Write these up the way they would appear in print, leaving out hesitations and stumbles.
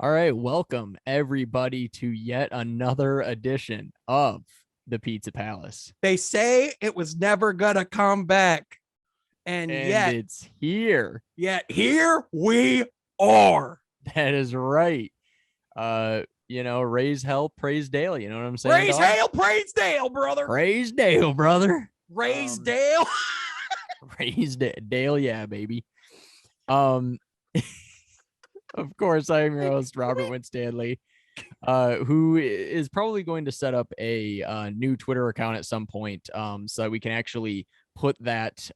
All right, welcome everybody to yet another edition of the Pizza Palace. They say it was never gonna come back. And yet it's here. Here we are. That is right. Raise hell, praise Dale. You know what I'm saying? Praise hail, praise Dale, brother. Praise Dale, brother. Raise Dale. Raise Dale, yeah, baby. Of course, I am your host, Robert Winstanley, who is probably going to set up a new Twitter account at some point, so that we can actually put that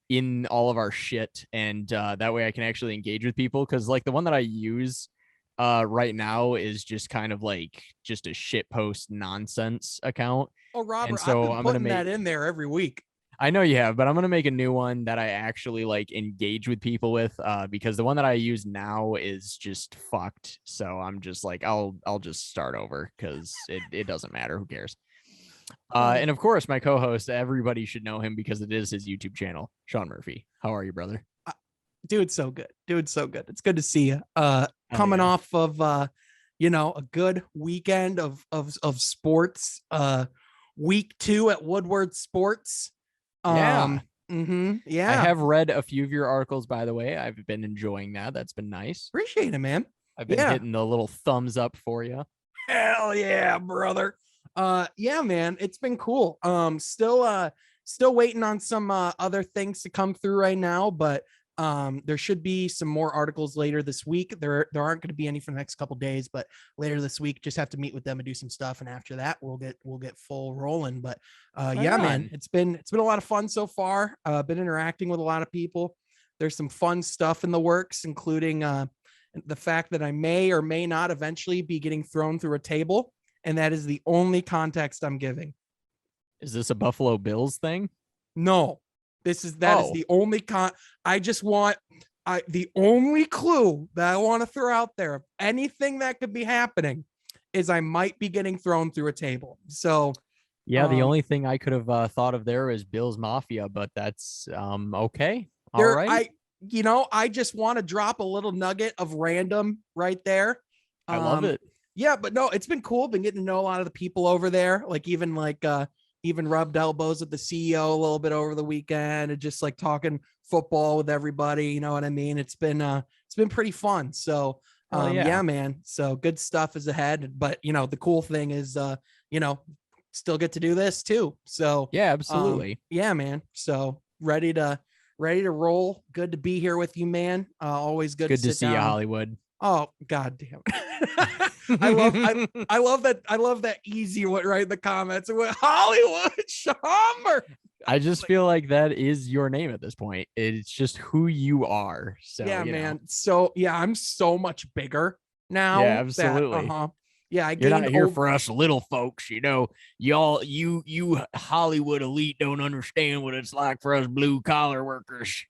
in all of our shit, and that way I can actually engage with people. Because like the one that I use right now is just kind of like just a shit post nonsense account. Oh, Robert, so I'm putting that in there every week. I know you have, but I'm going to make a new one that I actually like engage with people with, because the one that I use now is just fucked. So I'm just like, I'll just start over because it doesn't matter. Who cares? And of course, my co-host, everybody should know him because it is his YouTube channel, Sean Murphy. How are you, brother? Dude, so good. It's good to see you. Coming off of, a good weekend of sports, week 2 at Woodward Sports. Yeah. Yeah. I have read a few of your articles, by the way. I've been enjoying that. That's been nice. Appreciate it, man. I've been hitting the little thumbs up for you. Hell yeah, brother. Yeah, man, it's been cool. Still waiting on some other things to come through right now, but there should be some more articles later this week. There aren't going to be any for the next couple days, but later this week, just have to meet with them and do some stuff, and after that we'll get full rolling. But man, it's been a lot of fun so far. Been interacting with a lot of people. There's some fun stuff in the works, including the fact that I may or may not eventually be getting thrown through a table, and that is the only context I'm giving. Is this a Buffalo Bills thing? No. That is the only the only clue that I want to throw out there of anything that could be happening is I might be getting thrown through a table. So yeah, the only thing I could have thought of there is Bills Mafia, but that's okay. All right. I just want to drop a little nugget of random right there. I love it. Yeah, but no, it's been cool. Been getting to know a lot of the people over there, even rubbed elbows with the CEO a little bit over the weekend and just like talking football with everybody. You know what I mean? It's been pretty fun. So, yeah, man. So good stuff is ahead, but the cool thing is, still get to do this too. So yeah, absolutely. Yeah, man. So ready to roll. Good to be here with you, man. Always good to see you, Hollywood. Oh, God damn. I love that easy one right in the comments. It went Hollywood Shammer. I just feel like that is your name at this point. It's just who you are. So yeah, man. So yeah, I'm so much bigger now. Yeah, absolutely. Yeah, you're not here for us little folks. You Hollywood elite don't understand what it's like for us blue collar workers.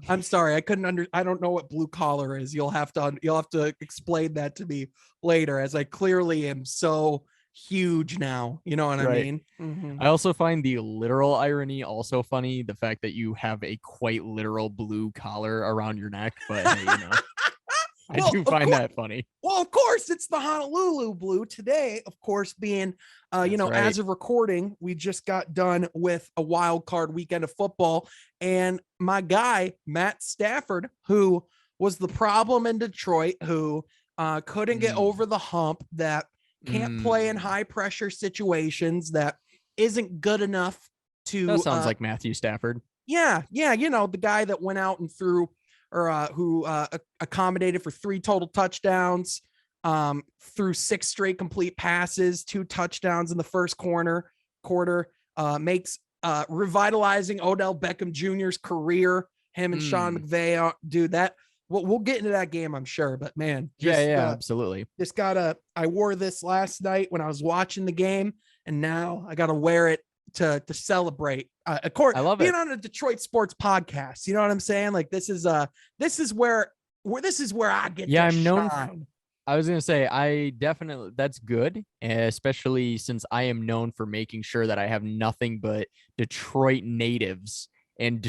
I'm sorry, I don't know what blue collar is. You'll have to explain that to me later, as I clearly am so huge now. You know what I mean? Mm-hmm. I also find the literal irony also funny. The fact that you have a quite literal blue collar around your neck, but hey, I do find that funny. Well, of course, it's the Honolulu blue today, of course, being, as of recording, we just got done with a wild card weekend of football. And my guy, Matt Stafford, who was the problem in Detroit, who couldn't get over the hump, that can't play in high pressure situations, that isn't good enough to. That sounds like Matthew Stafford. Yeah. The guy that went out and threw, who accommodated for 3 total touchdowns, threw 6 straight complete passes, 2 touchdowns in the first quarter, makes revitalizing Odell Beckham Jr.'s career. Him and Sean McVay do that. We'll get into that game, I'm sure, but man, absolutely. I wore this last night when I was watching the game, and now I got to wear it to celebrate. Of course, I love being on a Detroit sports podcast. You know what I'm saying? Like this is where I get to I'm known. shine. I was gonna say that's good, especially since I am known for making sure that I have nothing but Detroit natives and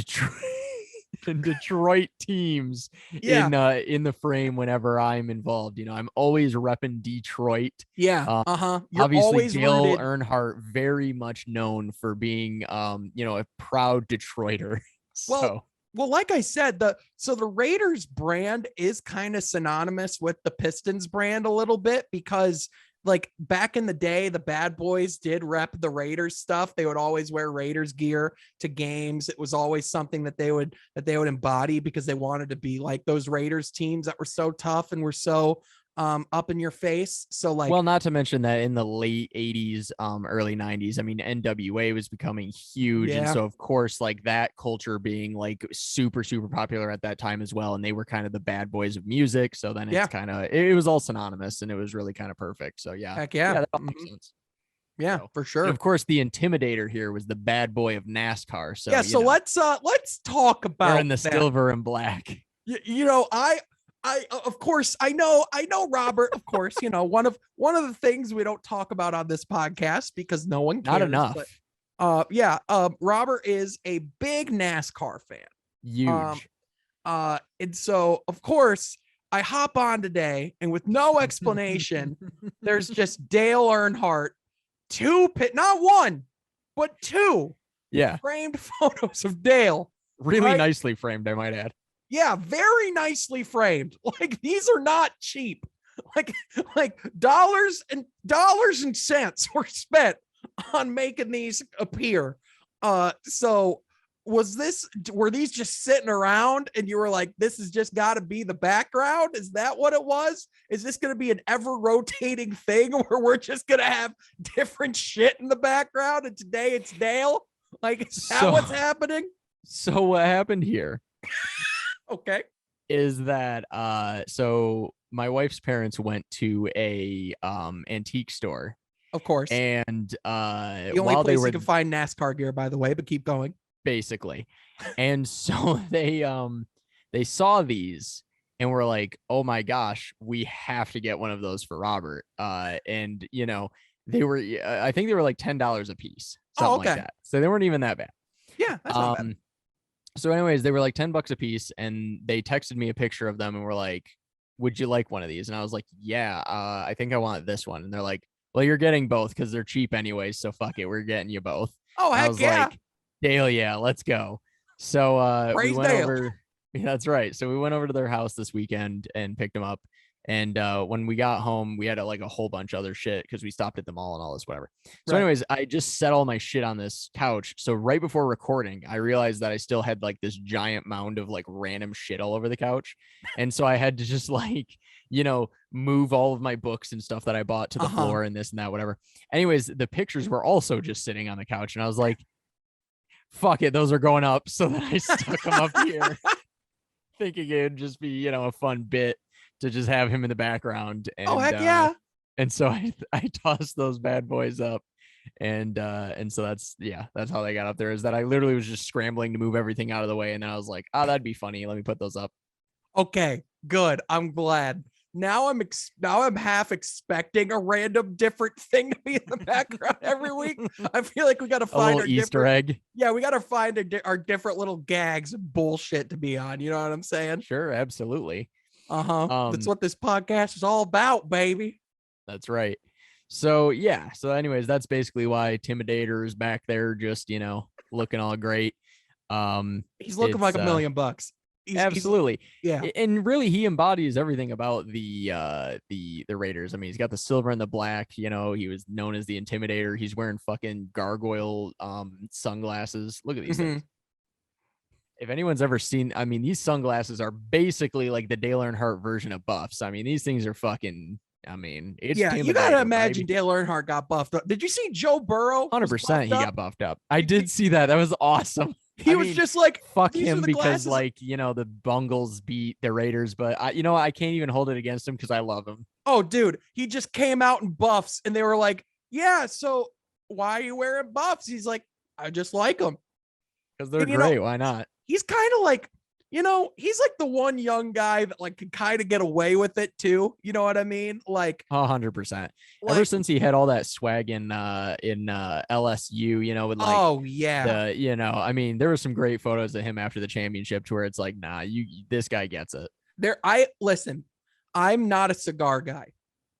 Detroit teams Yeah. in the frame whenever I'm involved. I'm always repping Detroit. Yeah. You're Obviously, always Dale rooted. Earnhardt very much known for being a proud Detroiter. Well, So well, like I said, the Raiders brand is kind of synonymous with the Pistons brand a little bit, because like back in the day, the bad boys did rep the Raiders stuff. They would always wear Raiders gear to games. It was always something that they would embody, because they wanted to be like those Raiders teams that were so tough and were so up in your face. So like, well, not to mention that in the late 80s, early 90s, I mean, NWA was becoming huge. And yeah, so, of course, like that culture being like super, super popular at that time as well. And they were kind of the bad boys of music. So then yeah, it's kind of, it was all synonymous and it was really kind of perfect. So, yeah. heck yeah. Yeah, that all makes sense. Yeah, So, for and sure. of course, the Intimidator here was the bad boy of NASCAR. So, Yeah, so let's talk about wearing the that. silver and black. I of course I know Robert, of course, one of the things we don't talk about on this podcast because no one cares. Not enough. But Robert is a big NASCAR fan. Huge. And so of course I hop on today, and with no explanation, there's just Dale Earnhardt, not one, but two framed photos of Dale. Really nicely framed, I might add. Yeah, very nicely framed. Like, these are not cheap. Like dollars and cents were spent on making these appear. So were these just sitting around and you were like, this has just got to be the background? Is that what it was? Is this going to be an ever rotating thing where we're just going to have different shit in the background? And today it's Dale. Like, is that what's happening? So what happened here? Okay. Is that so my wife's parents went to a antique store. Of course. And the only place you can find NASCAR gear, by the way, but keep going. Basically. And so they saw these and were like, oh my gosh, we have to get one of those for Robert. And they were I think they were like $10 a piece, something like that. So they weren't even that bad. Yeah, that's not bad. So anyways, they were like $10 a piece, and they texted me a picture of them and were like, would you like one of these? And I was like, yeah, I think I want this one. And they're like, well, you're getting both because they're cheap anyways, so fuck it, we're getting you both. Oh, heck yeah. Like, Dale, yeah, let's go. So we went Dale. over. Yeah, that's right. So we went over to their house this weekend and picked them up. And when we got home, we had a whole bunch of other shit because we stopped at the mall and all this, whatever. So anyways, I just set all my shit on this couch. So right before recording, I realized that I still had like this giant mound of like random shit all over the couch. And so I had to just move all of my books and stuff that I bought to the floor and this and that, whatever. Anyways, the pictures were also just sitting on the couch. And I was like, fuck it, those are going up. So then I stuck them up here thinking it'd just be, a fun bit to just have him in the background. And, heck yeah. And so I tossed those bad boys up. And so that's how they got up there, is that I literally was just scrambling to move everything out of the way. And then I was like, oh, that'd be funny. Let me put those up. Okay, good. I'm glad. Now I'm half expecting a random different thing to be in the background every week. I feel like we got to find our Easter egg. Yeah, we got to find our different little gags and bullshit to be on. You know what I'm saying? Sure, absolutely. That's what this podcast is all about, baby. That's right. So yeah. So anyways, that's basically why Intimidator is back there, just looking all great. He's looking like $1 million. Absolutely. Yeah. And really he embodies everything about the Raiders. I mean, he's got the silver and the black, he was known as the Intimidator. He's wearing fucking gargoyle sunglasses. Look at these things. If anyone's ever seen, I mean, these sunglasses are basically like the Dale Earnhardt version of buffs. I mean, these things are fucking, I mean, it's you gotta imagine Dale Earnhardt got buffed up. Did you see Joe Burrow? 100% he got buffed up. I did see that. That was awesome. He was just like, fuck him because the Bungles beat the Raiders, but I can't even hold it against him because I love him. Oh, dude, he just came out in buffs and they were like, yeah, so why are you wearing buffs? He's like, I just like them. Because they're great. Why not? He's kind of like, you know, he's like the one young guy that like can kind of get away with it too. You know what I mean? Like 100%. Ever like since he had all that swag in LSU, you know, with like oh yeah. I mean, there were some great photos of him after the championship to where it's like, nah, this guy gets it. I listen, I'm not a cigar guy.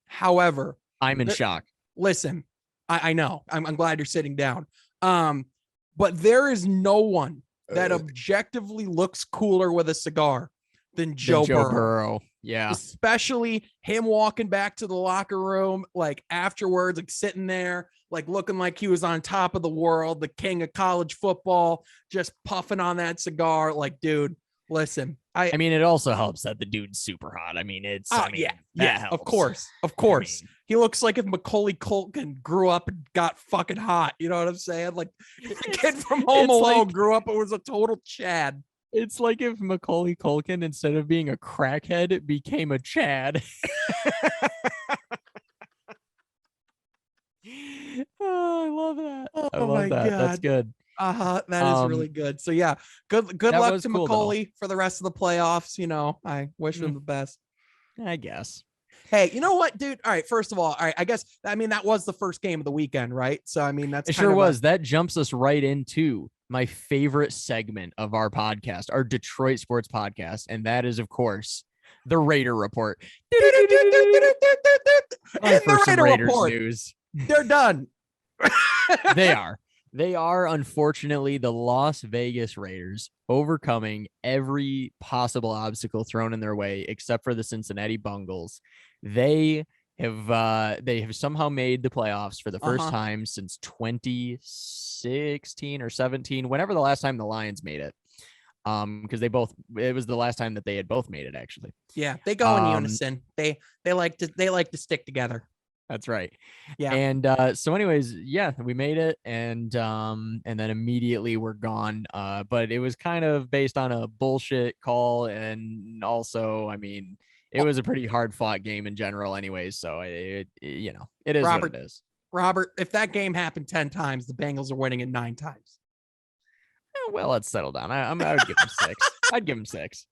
However, I'm in shock. listen, I know. I'm glad you're sitting down. But there is no one that objectively looks cooler with a cigar than Joe Burrow. Yeah. Especially him walking back to the locker room, like afterwards, like sitting there, like looking like he was on top of the world, the king of college football, just puffing on that cigar. Like, dude, listen. I mean, it also helps that the dude's super hot. I mean, yeah, of course. I mean, he looks like if Macaulay Culkin grew up and got fucking hot. You know what I'm saying? Like the kid from Home Alone grew up and was a total Chad. It's like if Macaulay Culkin, instead of being a crackhead, became a Chad. Oh, I love that. I love that. God. That's good. That is really good. So yeah, good luck to Macaulay for the rest of the playoffs. You know, I wish him the best. I guess. Hey, you know what, dude? All right, first of all, I guess that was the first game of the weekend, right? So I mean, it sure was. That jumps us right into my favorite segment of our podcast, our Detroit sports podcast, and that is, of course, the Raider Report. And the Raider Report news. They're done. They are, unfortunately, the Las Vegas Raiders overcoming every possible obstacle thrown in their way, except for the Cincinnati Bengals. They have somehow made the playoffs for the first time since 2016 or 17, whenever the last time the Lions made it. Because it was the last time that they had both made it, actually. Yeah, they go in unison. They like to stick together. That's right. Yeah. And so anyways, yeah, we made it, and then immediately we're gone. But it was kind of based on a bullshit call, and also, I mean, it was a pretty hard fought game in general anyways, so it is what it is. Robert, if that game happened 10 times, the Bengals are winning it 9 times. Well, let's settle down. I would give them 6. I'd give them 6.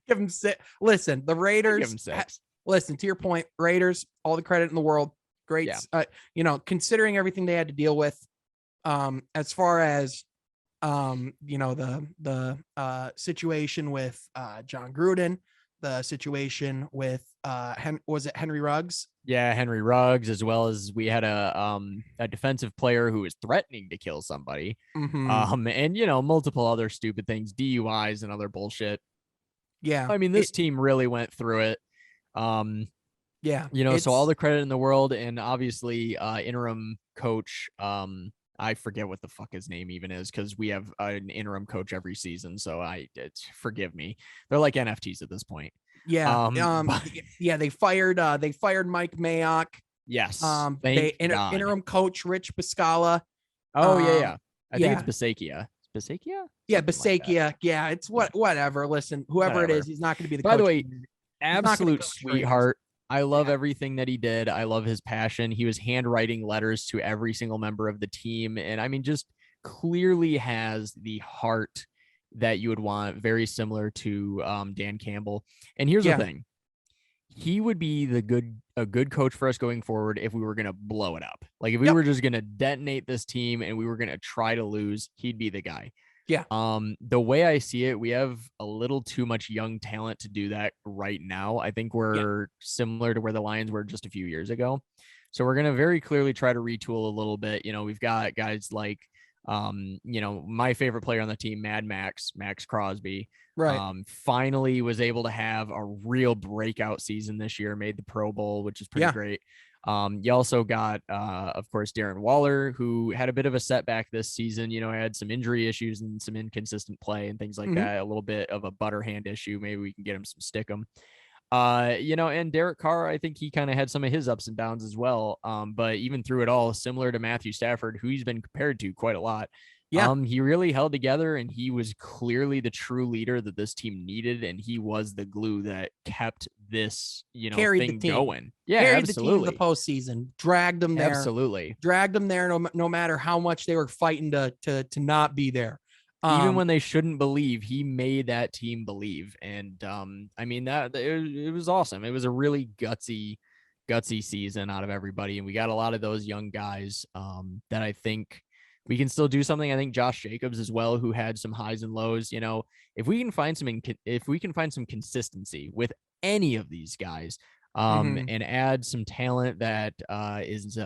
Give them 6. Listen, the Raiders. Give them 6. Listen, to your point, Raiders, all the credit in the world. Great. Yeah. Considering everything they had to deal with, as far as, the situation with John Gruden, the situation with was it Henry Ruggs? Yeah, Henry Ruggs, as well as we had a defensive player who was threatening to kill somebody, and multiple other stupid things, DUIs and other bullshit. Yeah, I mean, this team really went through it. Yeah, so all the credit in the world, and obviously interim coach. I forget what the fuck his name even is, because we have an interim coach every season. So forgive me. They're like NFTs at this point. Yeah. Yeah. They fired Mike Mayock. Yes. Interim coach Rich Piscala. Oh yeah. I think it's Bisaccia. Bisaccia? Yeah, Bisaccia. Like yeah, it's whatever. Listen, whoever it is, he's not going to be the coach. By the way, absolute sweetheart. I love everything that he did. I love his passion. He was handwriting letters to every single member of the team. And I mean, just clearly has the heart that you would want, very similar to Dan Campbell. And here's the thing. He would be a good coach for us going forward if we were going to blow it up. Like if we were just going to detonate this team and we were going to try to lose, he'd be the guy. Yeah. The way I see it, we have a little too much young talent to do that right now. I think we're similar to where the Lions were just a few years ago. So we're going to very clearly try to retool a little bit. We've got guys like, my favorite player on the team, Max Crosby, right. Finally was able to have a real breakout season this year, made the Pro Bowl, which is pretty great. You also got, of course, Darren Waller, who had a bit of a setback this season. Had some injury issues and some inconsistent play and things like that. A little bit of a butter hand issue. Maybe we can get him some stickum. And Derek Carr, I think he kind of had some of his ups and downs as well. But even through it all, similar to Matthew Stafford, who he's been compared to quite a lot. Yeah. He really held together, and he was clearly the true leader that this team needed, and he was the glue that kept this, thing going. Yeah, carried absolutely. the team the postseason, dragged them there. Absolutely. Dragged them there no matter how much they were fighting to not be there. Even Um, when they shouldn't believe, he made that team believe. And I mean that it was awesome. It was a really gutsy season out of everybody, and we got a lot of those young guys that I think we can still do something. I think Josh Jacobs as well, who had some highs and lows. You know, if we can find some consistency with any of these guys, mhm. and add some talent that is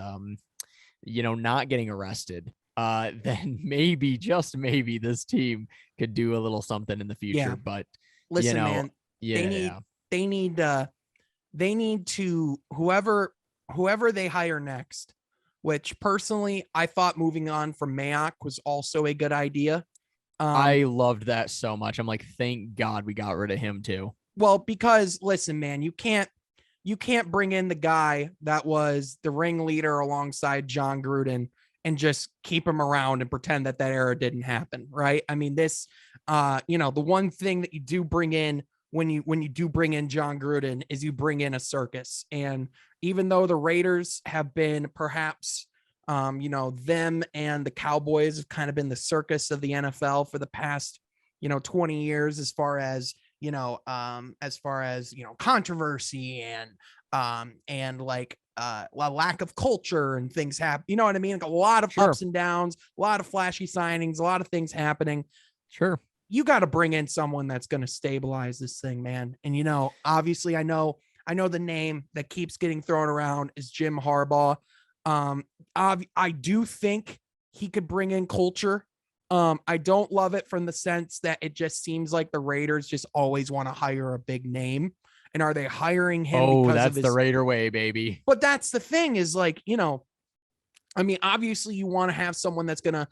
you know, not getting arrested, then maybe, just maybe, this team could do a little something in the Yeah. future. But, you Listen, know, man, they need yeah, they need they need to whoever they hire next, which personally I thought moving on from Mayock was also a good idea. Um, I loved that so much. I'm like, thank God we got rid of him too. well, because listen, man, you can't bring in the guy that was the ringleader alongside John Gruden and just keep him around and pretend that that era didn't happen, right? I mean, this, the one thing that you do bring in when you do bring in John Gruden is you bring in a circus. And even though the Raiders have been perhaps, them and the Cowboys have kind of been the circus of the NFL for the past, 20 years, as far as controversy and like a lack of culture and things happen. You know what I mean? Like a lot of Sure, ups and downs, a lot of flashy signings, a lot of things happening. sure. You got to bring in someone that's going to stabilize this thing, man. And obviously, I know the name that keeps getting thrown around is Jim Harbaugh. I do think he could bring in culture. I don't love it from the sense that it just seems like the Raiders just always want to hire a big name. And are they hiring him Oh, because of that's the his? Raider way, baby. But that's the thing is like, I mean, obviously you want to have someone that's gonna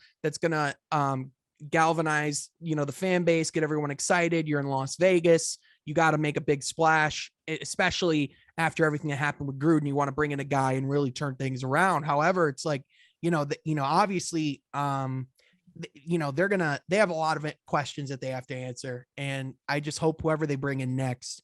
galvanize, the fan base, get everyone excited. You're in Las Vegas. You got to make a big splash, especially after everything that happened with Gruden. You want to bring in a guy and really turn things around. However, it's like, obviously, they have a lot of questions that they have to answer. And I just hope whoever they bring in next,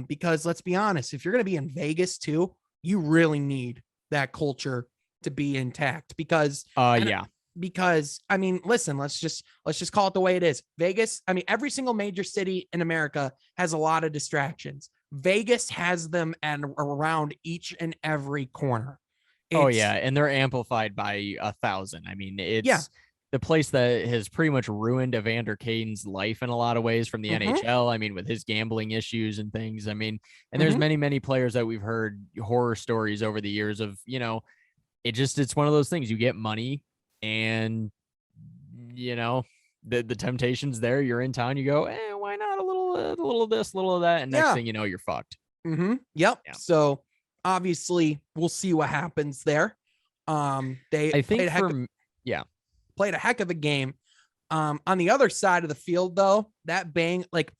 because let's be honest, if you're going to be in Vegas too, you really need that culture to be intact Yeah. because I mean, listen, let's just call it the way it is. Vegas, I mean, every single major city in America has a lot of distractions. Vegas has them and around each and every corner. Oh yeah, It's and they're amplified by 1,000. I mean, yeah. it's the place that has pretty much ruined Evander Kane's life in a lot of ways from the Mm-hmm, NHL. I mean, with his gambling issues and things. I mean, and there's mm-hmm. many players that we've heard horror stories over the years of, it's one of those things. You get money and you know, the temptation's there. You're in town, you go, why not a little of this, a little of that, and next Yeah. thing you know, you're fucked. Mm-hmm. Yep. Yeah. So obviously we'll see what happens there. They I think yeah. played a heck of a game. On the other side of the field, though, that bang, like,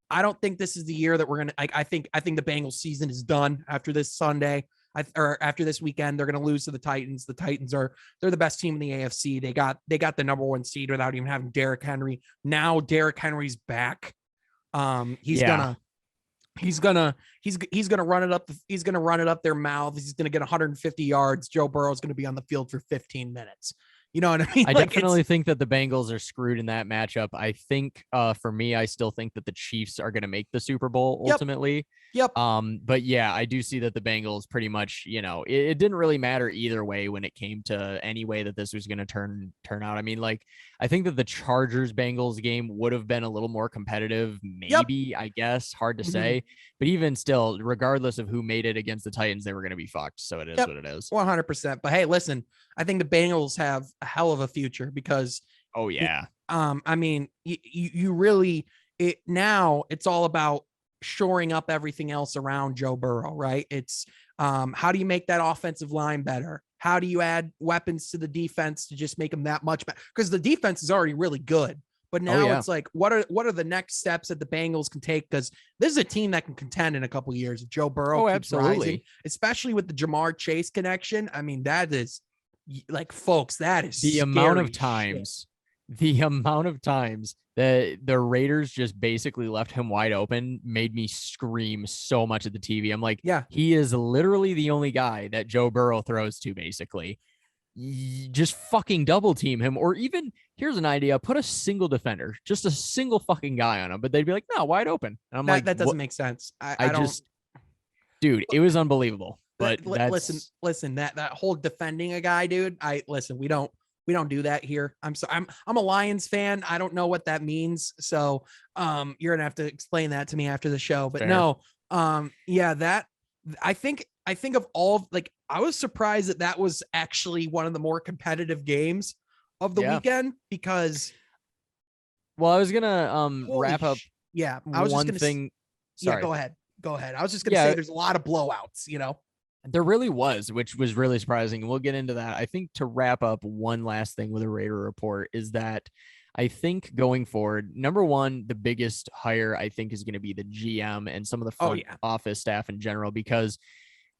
I don't think this is the year that we're gonna. Like, I think the Bengals season is done after this Sunday. Or after this weekend, they're gonna lose to the Titans. The Titans they're the best team in the AFC. They got the number one seed without even having Derrick Henry. Now Derrick Henry's back. He's Yeah. gonna he's gonna he's gonna run it up. He's gonna run it up their mouths. He's gonna get 150 yards. Joe Burrow's gonna be on the field for 15 minutes. You know what I mean? I Like it's definitely think that the Bengals are screwed in that matchup. I think for me, I still think that the Chiefs are going to make the Super Bowl yep, ultimately. yep. But yeah, I do see that the Bengals pretty much, it didn't really matter either way when it came to any way that this was going to turn out. I mean, like, I think that the Chargers Bengals game would have been a little more competitive, Yep. maybe, I guess, hard to Mm-hmm. say. But even still, regardless of who made it against the Titans, they were going to be fucked. So it is Yep. what it is. 100%. But hey, listen, I think the Bengals have a hell of a future because, Oh yeah. I mean, you really now it's all about shoring up everything else around Joe Burrow, right? It's how do you make that offensive line better? How do you add weapons to the defense to just make them that much better? Because the defense is already really good. But Oh now yeah. it's like, what are the next steps that the Bengals can take? Because this is a team that can contend in a couple of years if Joe Burrow Oh, keeps rising, absolutely. especially with the Jamar Chase connection. I mean, that is like, folks, that is the amount of scary shit. times the amount of times that the Raiders just basically left him wide open made me scream so much at the TV. I'm like, Yeah. he is literally the only guy that Joe Burrow throws to, basically. Just fucking double team him, or even here's an idea. Put a single defender, just a single fucking guy on him. But they'd be like, no, wide open. And I'm like, That doesn't what? make sense. I I don't. just, dude, it was unbelievable. But that's Listen, that whole defending a guy, dude. We don't do that here. I'm a Lions fan. I don't know what that means. So you're gonna have to explain that to me after the show. But fair. no, yeah, that I think of all, like, I was surprised that that was actually one of the more competitive games of the weekend, because well, I was gonna wrap up yeah, I was just gonna thing. Sorry. Yeah, go ahead. I was just gonna say there's a lot of blowouts, you know. There really was, which was really surprising. And we'll get into that. I think to wrap up, one last thing with a Raider report is that I think going forward, number one, the biggest hire I think is going to be the GM and some of the front office staff in general, because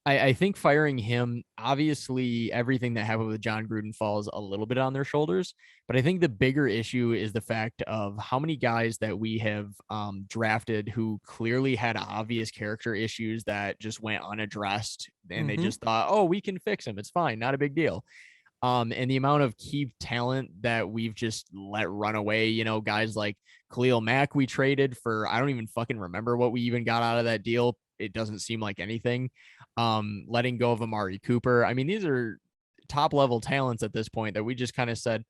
I think firing him, obviously everything that happened with John Gruden falls a little bit on their shoulders. But I think the bigger issue is the fact of how many guys that we have drafted who clearly had obvious character issues that just went unaddressed, and they just thought, oh, we can fix him. It's fine. Not a big deal. And the amount of key talent that we've just let run away, you know, guys like Khalil Mack, we traded for, I don't even fucking remember what we even got out of that deal. It doesn't seem like anything. Letting go of Amari Cooper. I mean, these are top level talents at this point that we just kind of said,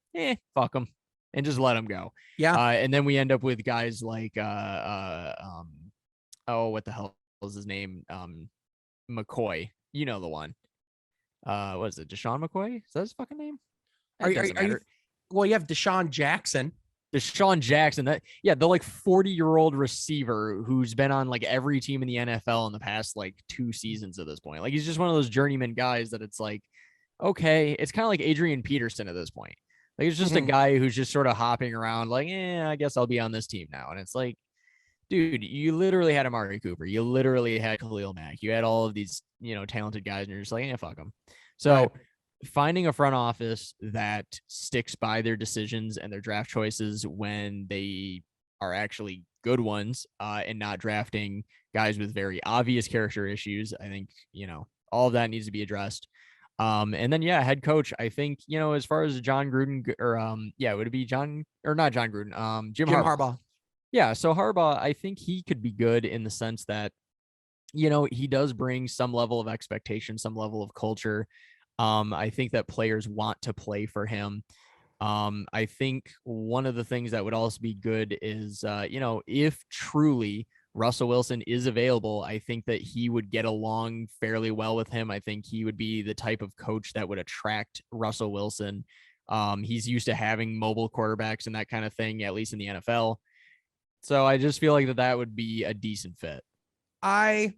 fuck them, and just let them go. Yeah. And then we end up with guys like, oh, what the hell is his name? McCoy, you know, the one. What is it? Deshaun McCoy? Is that his fucking name? Are you, well, you have Deshaun Jackson. Deshaun Jackson, the like 40-year-old receiver who's been on like every team in the NFL in the past like 2 seasons at this point. Like, he's just one of those journeyman guys that it's like, okay, it's kind of like Adrian Peterson at this point. Like, it's just a guy who's just sort of hopping around like, I guess I'll be on this team now. And it's like, dude, you literally had Amari Cooper. You literally had Khalil Mack. You had all of these, you know, talented guys, and you're just like, fuck them. So finding a front office that sticks by their decisions and their draft choices when they are actually good ones, and not drafting guys with very obvious character issues, I think, you know, all of that needs to be addressed. And then, head coach, I think, you know, as far as John Gruden, or would it be John, or not John Gruden, Jim Harbaugh. Yeah, so Harbaugh, I think he could be good in the sense that, you know, he does bring some level of expectation, some level of culture. I think that players want to play for him. I think one of the things that would also be good is, you know, if truly Russell Wilson is available, I think that he would get along fairly well with him. I think he would be the type of coach that would attract Russell Wilson. He's used to having mobile quarterbacks and that kind of thing, at least in the NFL. So I just feel like that would be a decent fit. I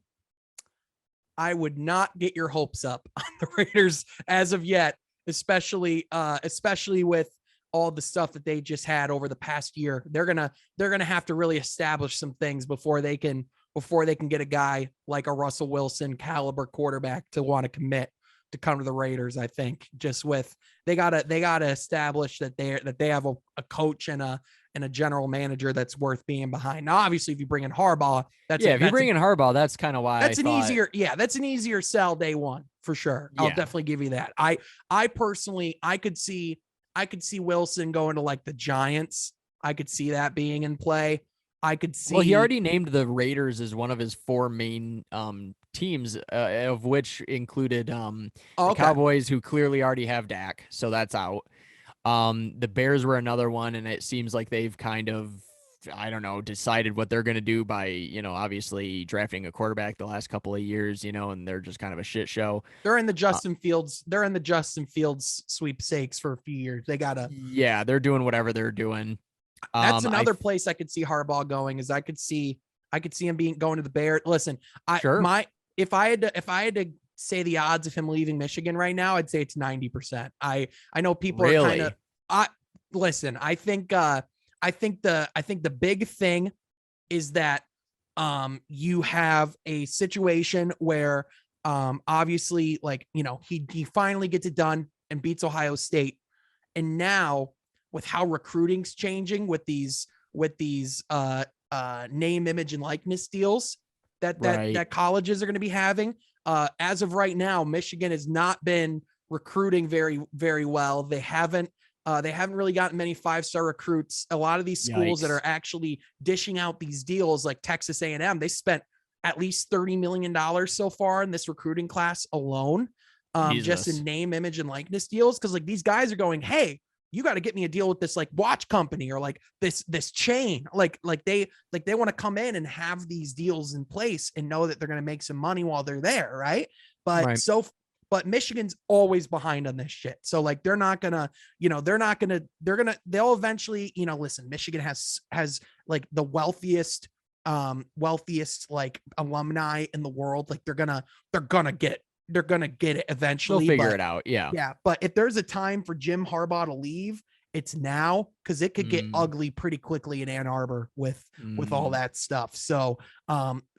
would not get your hopes up on the Raiders as of yet, especially with all the stuff that they just had over the past year. They're gonna have to really establish some things before they can get a guy like a Russell Wilson caliber quarterback to want to commit to come to the Raiders. I think just with they gotta establish that they have a coach and a general manager that's worth being behind. Now, obviously, if you bring in Harbaugh, if you bring in Harbaugh, that's kind of why that's an easier sell day one for sure. I'll definitely give you that. I personally, I could see Wilson going to like the Giants. I could see that being in play. I could see. Well, he already named the Raiders as one of his 4 main teams, of which included the Cowboys, who clearly already have Dak, so that's out. The Bears were another one, and it seems like they've kind of, I don't know, decided what they're going to do by, you know, obviously drafting a quarterback the last couple of years, you know, and they're just kind of a shit show. They're in the Justin Fields. They're in the Justin Fields sweepstakes for a few years. They gotta. Yeah, they're doing whatever they're doing. That's another place I could see Harbaugh going. Is I could see him going to the Bears. Listen, if I had to say the odds of him leaving Michigan right now, I'd say it's 90%. I know people are kind of, listen, I think the big thing is that, you have a situation where, obviously, like, you know, he finally gets it done and beats Ohio State. And now with how recruiting's changing with these name, image, and likeness deals that colleges are going to be having, as of right now, Michigan has not been recruiting very, very well. They haven't They haven't really gotten many 5-star recruits. A lot of these schools that are actually dishing out these deals, like Texas A&M, they spent at least $30 million so far in this recruiting class alone, just in name, image, and likeness deals. Cause like these guys are going, hey, you got to get me a deal with this like watch company or like this chain. Like they want to come in and have these deals in place and know that they're going to make some money while they're there. Right. But Michigan's always behind on this shit. So like, they'll eventually, listen, Michigan has like the wealthiest like alumni in the world. Like they're gonna get it eventually. They'll figure it out. Yeah. Yeah. But if there's a time for Jim Harbaugh to leave, it's now, because it could get ugly pretty quickly in Ann Arbor with all that stuff. So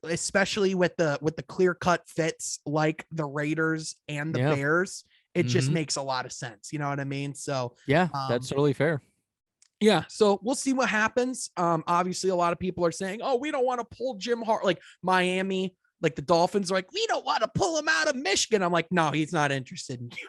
especially with the clear-cut fits like the Raiders and the Bears, it just makes a lot of sense. You know what I mean? So yeah, that's totally fair. Yeah, so we'll see what happens. Obviously, a lot of people are saying, "Oh, we don't want to pull Jim Hart." Like Miami, like the Dolphins are like, "We don't want to pull him out of Michigan." I'm like, "No, he's not interested in you."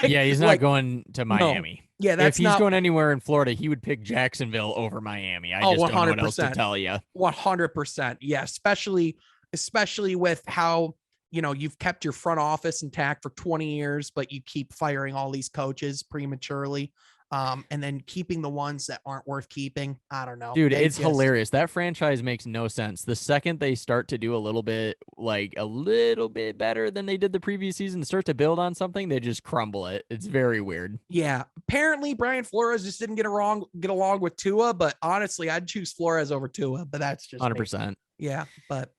He's not going to Miami. No. Yeah, that's if he's going anywhere in Florida, he would pick Jacksonville over Miami. I just 100%. Don't know what else to tell you. 100%. Yeah, especially with how you've kept your front office intact for 20 years, but you keep firing all these coaches prematurely. And then keeping the ones that aren't worth keeping. I don't know. Dude, it's hilarious. That franchise makes no sense. The second they start to do a little bit better than they did the previous season, start to build on something, they just crumble it. It's very weird. Yeah. Apparently, Brian Flores just didn't get along with Tua, but honestly, I'd choose Flores over Tua, but that's just 100%. Me. Yeah. But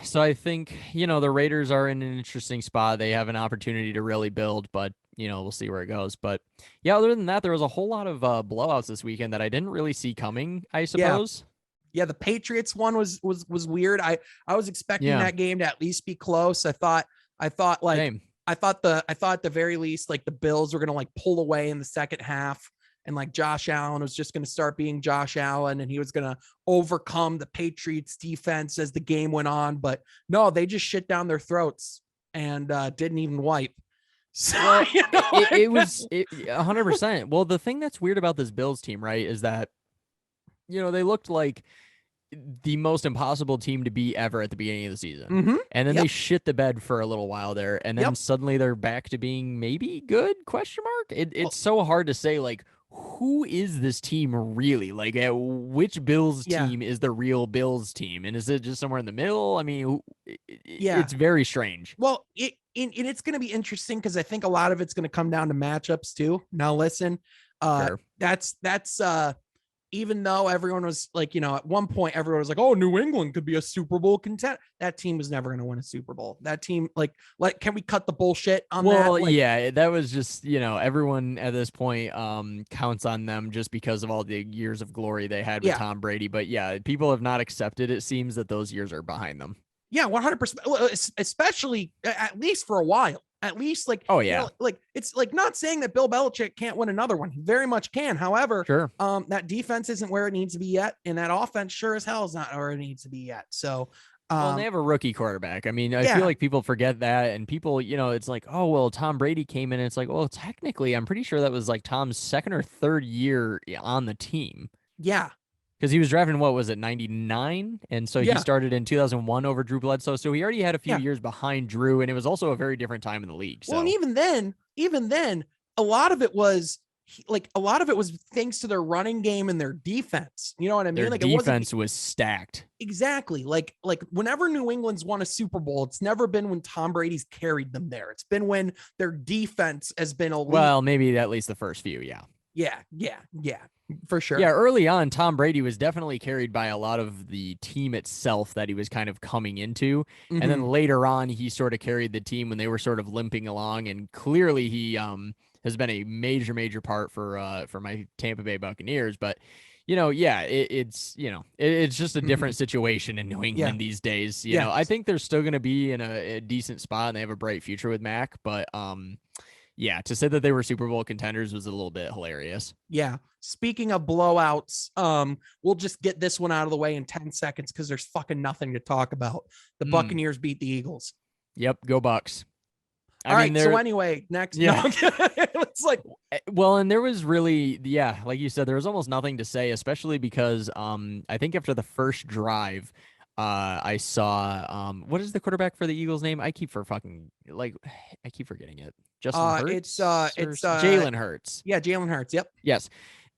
so I think, the Raiders are in an interesting spot. They have an opportunity to really build, but we'll see where it goes. But yeah, other than that, there was a whole lot of blowouts this weekend that I didn't really see coming, I suppose. Yeah, the Patriots one was weird. I was expecting that game to at least be close. I thought at the very least, like the Bills were going to like pull away in the second half. And like Josh Allen was just going to start being Josh Allen and he was going to overcome the Patriots defense as the game went on. But no, they just shit down their throats and didn't even wipe. So it was 100%. Well, the thing that's weird about this Bills team, right, is that, they looked like the most impossible team to beat ever at the beginning of the season. Mm-hmm. And then they shit the bed for a little while there. And then suddenly they're back to being maybe good ? It's so hard to say, like, who is this team really? Like, which Bills team is the real Bills team? And is it just somewhere in the middle? I mean, it's very strange. Well, it's going to be interesting because I think a lot of it's going to come down to matchups too. Now, listen, sure. that's even though everyone was like, at one point everyone was like, oh, New England could be a Super Bowl contender. That team was never going to win a Super Bowl. That team, like, can we cut the bullshit on that? Well, that was just, everyone at this point counts on them just because of all the years of glory they had with Tom Brady. But yeah, people have not accepted, it seems, that those years are behind them. Yeah, 100%. Especially at least for a while. At least like, like it's like not saying that Bill Belichick can't win another one. He very much can. However, that defense isn't where it needs to be yet. And that offense sure as hell is not where it needs to be yet. So, well, they have a rookie quarterback. I mean, I feel like people forget that, and people, it's like, oh, well, Tom Brady came in. And it's like, well, technically, I'm pretty sure that was like Tom's second or third year on the team. Yeah. Because he was drafted in, what was it, 99? And so he started in 2001 over Drew Bledsoe. So he already had a few years behind Drew, and it was also a very different time in the league. So. Well, and even then, a lot of it was thanks to their running game and their defense. You know what I mean? Their defense was stacked. Exactly. Like whenever New England's won a Super Bowl, it's never been when Tom Brady's carried them there. It's been when their defense has been elite. Well, maybe at least the first few, Yeah, for sure. Yeah, early on, Tom Brady was definitely carried by a lot of the team itself that he was kind of coming into. Mm-hmm. And then later on, he sort of carried the team when they were sort of limping along. And clearly he has been a major part for my Tampa Bay Buccaneers. But, it's just a different situation in New England these days. You know, I think they're still going to be in a decent spot and they have a bright future with Mac. But, to say that they were Super Bowl contenders was a little bit hilarious. Yeah. Speaking of blowouts, we'll just get this one out of the way in 10 seconds because there's fucking nothing to talk about. The Buccaneers beat the Eagles. Yep. Go Bucks. All right. So anyway, next. Yeah. No, it's like, well, and there was really, yeah, like you said, there was almost nothing to say, especially because I think after the first drive, I saw what is the quarterback for the Eagles name? I keep forgetting it. Justin Hurts? it's Jalen Hurts. Yeah, Jalen Hurts. Yep. Yes.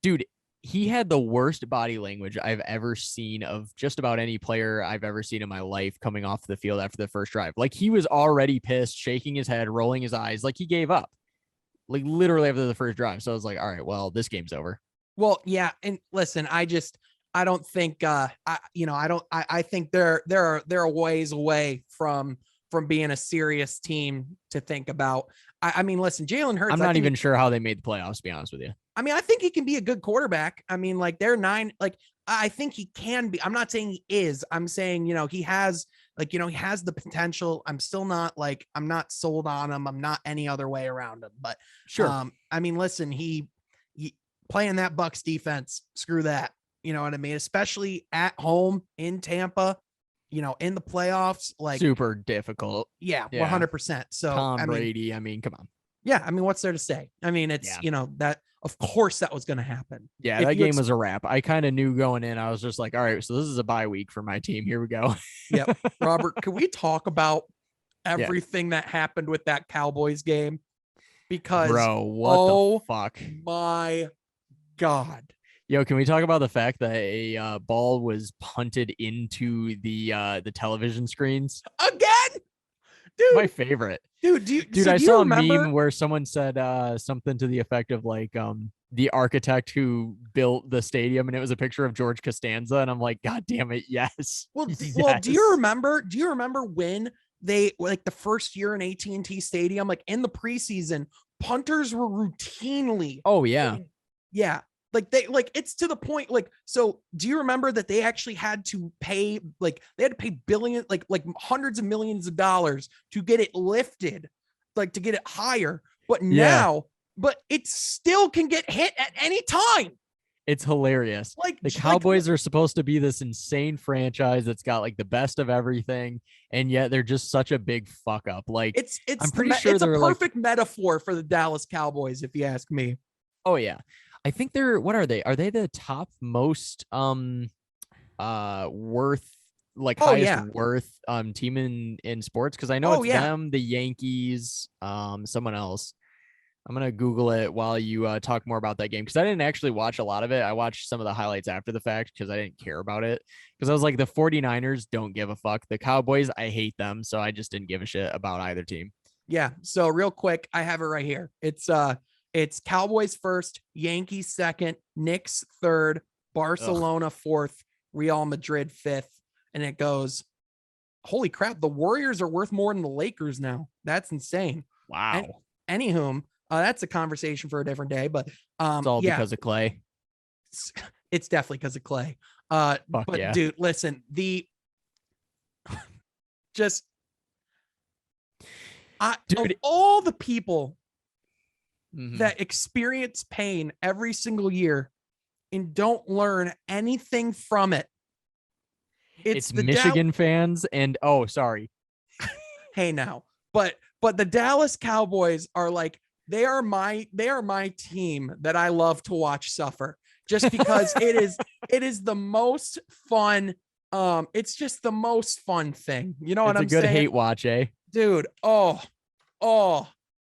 Dude, he had the worst body language I've ever seen of just about any player I've ever seen in my life coming off the field after the first drive. Like he was already pissed, shaking his head, rolling his eyes, like he gave up. Like literally after the first drive. So I was like, all right, well, this game's over. Well, yeah. And listen, I don't think I think they're ways away from being a serious team to think about. I mean, listen, Jalen Hurts. I'm not even sure how they made the playoffs, to be honest with you. I mean, I think he can be a good quarterback. I mean, like they're 9, like I think he can be. I'm not saying he is. I'm saying, he has he has the potential. I'm still not I'm not sold on him. I'm not any other way around him, but sure. I mean, listen, he playing that Bucs defense, screw that. You know what I mean? Especially at home in Tampa, in the playoffs, like super difficult. Yeah. 100%. So Tom Brady, I mean, come on. Yeah. I mean, what's there to say? I mean, it's, that of course that was going to happen. Yeah. That game was a wrap. I kind of knew going in. I was just like, all right, so this is a bye week for my team. Here we go. Yep. Robert, can we talk about everything that happened with that Cowboys game? Because bro, what the fuck? My God. Yo, can we talk about the fact that a ball was punted into the television screens again? Dude, my favorite. Dude, I saw a meme where someone said something to the effect of like the architect who built the stadium, and it was a picture of George Costanza, and I'm like, God damn it, yes. Well, yes. Well, do you remember when they the first year in AT&T Stadium, like in the preseason, punters were routinely yeah. Like it's to the point, so do you remember that they actually had to pay, billions, like hundreds of millions of dollars to get it lifted, to get it higher, but but it still can get hit at any time. It's hilarious. The Cowboys are supposed to be this insane franchise that's got the best of everything, and yet they're just such a big fuck up. I'm pretty sure it's a perfect metaphor for the Dallas Cowboys, if you ask me. Oh yeah. I think they're, what are they? Are they the top most worth, highest worth team in sports? Because I know it's them, the Yankees, someone else. I'm gonna Google it while you talk more about that game, because I didn't actually watch a lot of it. I watched some of the highlights after the fact because I didn't care about it, because I was like, the 49ers don't give a fuck. The Cowboys, I hate them, so I just didn't give a shit about either team. Yeah. So real quick, I have it right here. It's Cowboys first, Yankees second, Knicks third, Barcelona fourth, Real Madrid fifth. And it goes, holy crap, the Warriors are worth more than the Lakers now. That's insane. Wow. Anywho, that's a conversation for a different day, but it's all because of Clay. It's definitely because of Clay. Dude, listen, of all the people that experience pain every single year and don't learn anything from it, it's the Michigan fans. And sorry. Hey, now, but the Dallas Cowboys are they are my team that I love to watch suffer, just because it is the most fun. It's just the most fun thing. You know what I'm saying? It's a good hate watch, eh? Dude.